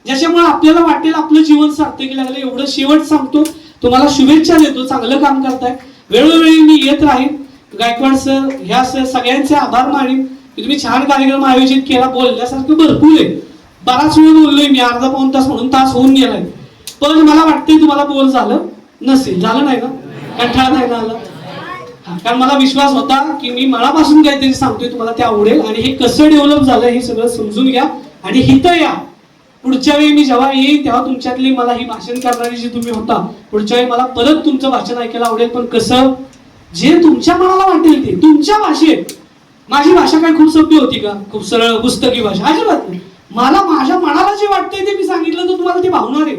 ज्याच्यामुळे आपल्याला वाटेल आपलं जीवन सार्थकी लागलं. एवढं शेवट सांगतो. तुम्हाला शुभेच्छा देतो, चांगलं काम करताय. वेळोवेळी मी येत राहीन. गायकवाड सर, ह्या सर, सगळ्यांचे आभार मानेन की तुम्ही छान कार्यक्रम आयोजित केला. बोलण्यासारखं भरपूर आहे. बराच वेळ बोललोय मी, अर्धा पाऊण तास म्हणून तास होऊन गेलाय. पण मला वाटतंय तुम्हाला बोल झालं नसेल. झालं नाही ना? कंटाळा नाही ना आला? कारण मला विश्वास होता की मी मनापासून काहीतरी सांगतोय, तुम्हाला ते आवडेल. आणि हे कसं डेव्हलप झालं हे सगळं समजून घ्या आणि हिथं या. पुढच्या वेळी मी जेव्हा येईन तेव्हा तुमच्यातली मला ही भाषण करणारी जी तुम्ही होता, पुढच्या वेळी मला परत तुमचं भाषण ऐकायला आवडेल. पण कसं, जे तुमच्या मनाला वाटेल ते तुमच्या भाषेत. माझी भाषा काय खूप सोपी होती का? खूप सरळ पुस्तकी भाषा? अजिबात नाही. मला माझ्या मनाला जे वाटतंय ते मी सांगितलं तर तुम्हाला ते भावणार आहे.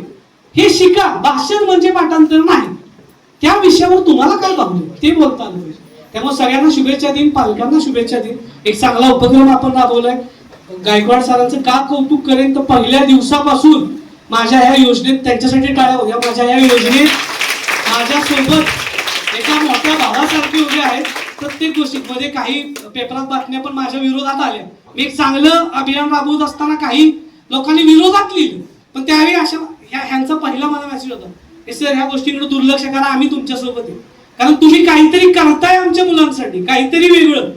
हे शिका. भाषण म्हणजे पाठांतर नाही. त्या विषयावर तुम्हाला काय भावलं ते बोलता आलं पाहिजे. त्यामुळे सगळ्यांना शुभेच्छा देईन, पालकांना शुभेच्छा देईन. एक चांगला उपक्रम आपण राबवलाय. गायकवाड सरांचं का कौतुक करेन तर पहिल्या दिवसापासून माझ्या ह्या योजनेत, त्यांच्यासाठी टाळ्या होत्या, माझ्या ह्या योजनेत माझ्यासोबत एका मोठ्या भावासारखे उभे आहेत. प्रत्येक गोष्टीमध्ये काही पेपरात बातम्या पण माझ्या विरोधात आल्या. मी एक चांगलं अभियान राबवत असताना काही लोकांनी विरोधात लिहिलं, पण त्यावेळी अशा ह्यांचा पहिला मला मेसेज होता, सर ह्या गोष्टींकडे दुर्लक्ष करा, आम्ही तुमच्या सोबत आहे. कारण तुम्ही काहीतरी करताय आमच्या मुलांसाठी, काहीतरी वेगळं.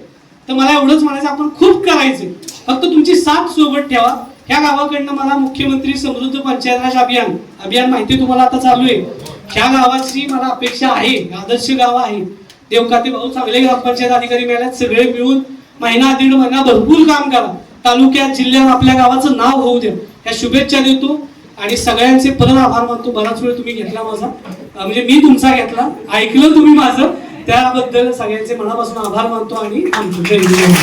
तर मला एवढंच म्हणायचं, आपण खूप करायचंय, फक्त तुमची साथ सोबत ठेवा. ह्या गावाकडनं मला मुख्यमंत्री समृद्ध पंचायत राज अभियान माहिती तुम्हाला आता चालू आहे. ह्या गावाची मला अपेक्षा आहे. आदर्श गाव आहे. देवकाते भाऊ चांगले ग्रामपंचायत अधिकारी मिळाल्यात. सगळे मिळून महिना दीड महिना भरपूर काम करा. तालुक्यात, जिल्ह्यात आपल्या गावाचं नाव होऊ द्या. ह्या शुभेच्छा देतो. आणि सगळ्यांचे परत आभार मानतो. बराच वेळ तुम्ही घेतला माझा, म्हणजे मी तुमचा घेतला, ऐकलं तुम्ही माझं, त्याबद्दल सगळ्यांचे मनापासून आभार मानतो आणि थांबतो. जय हिंद.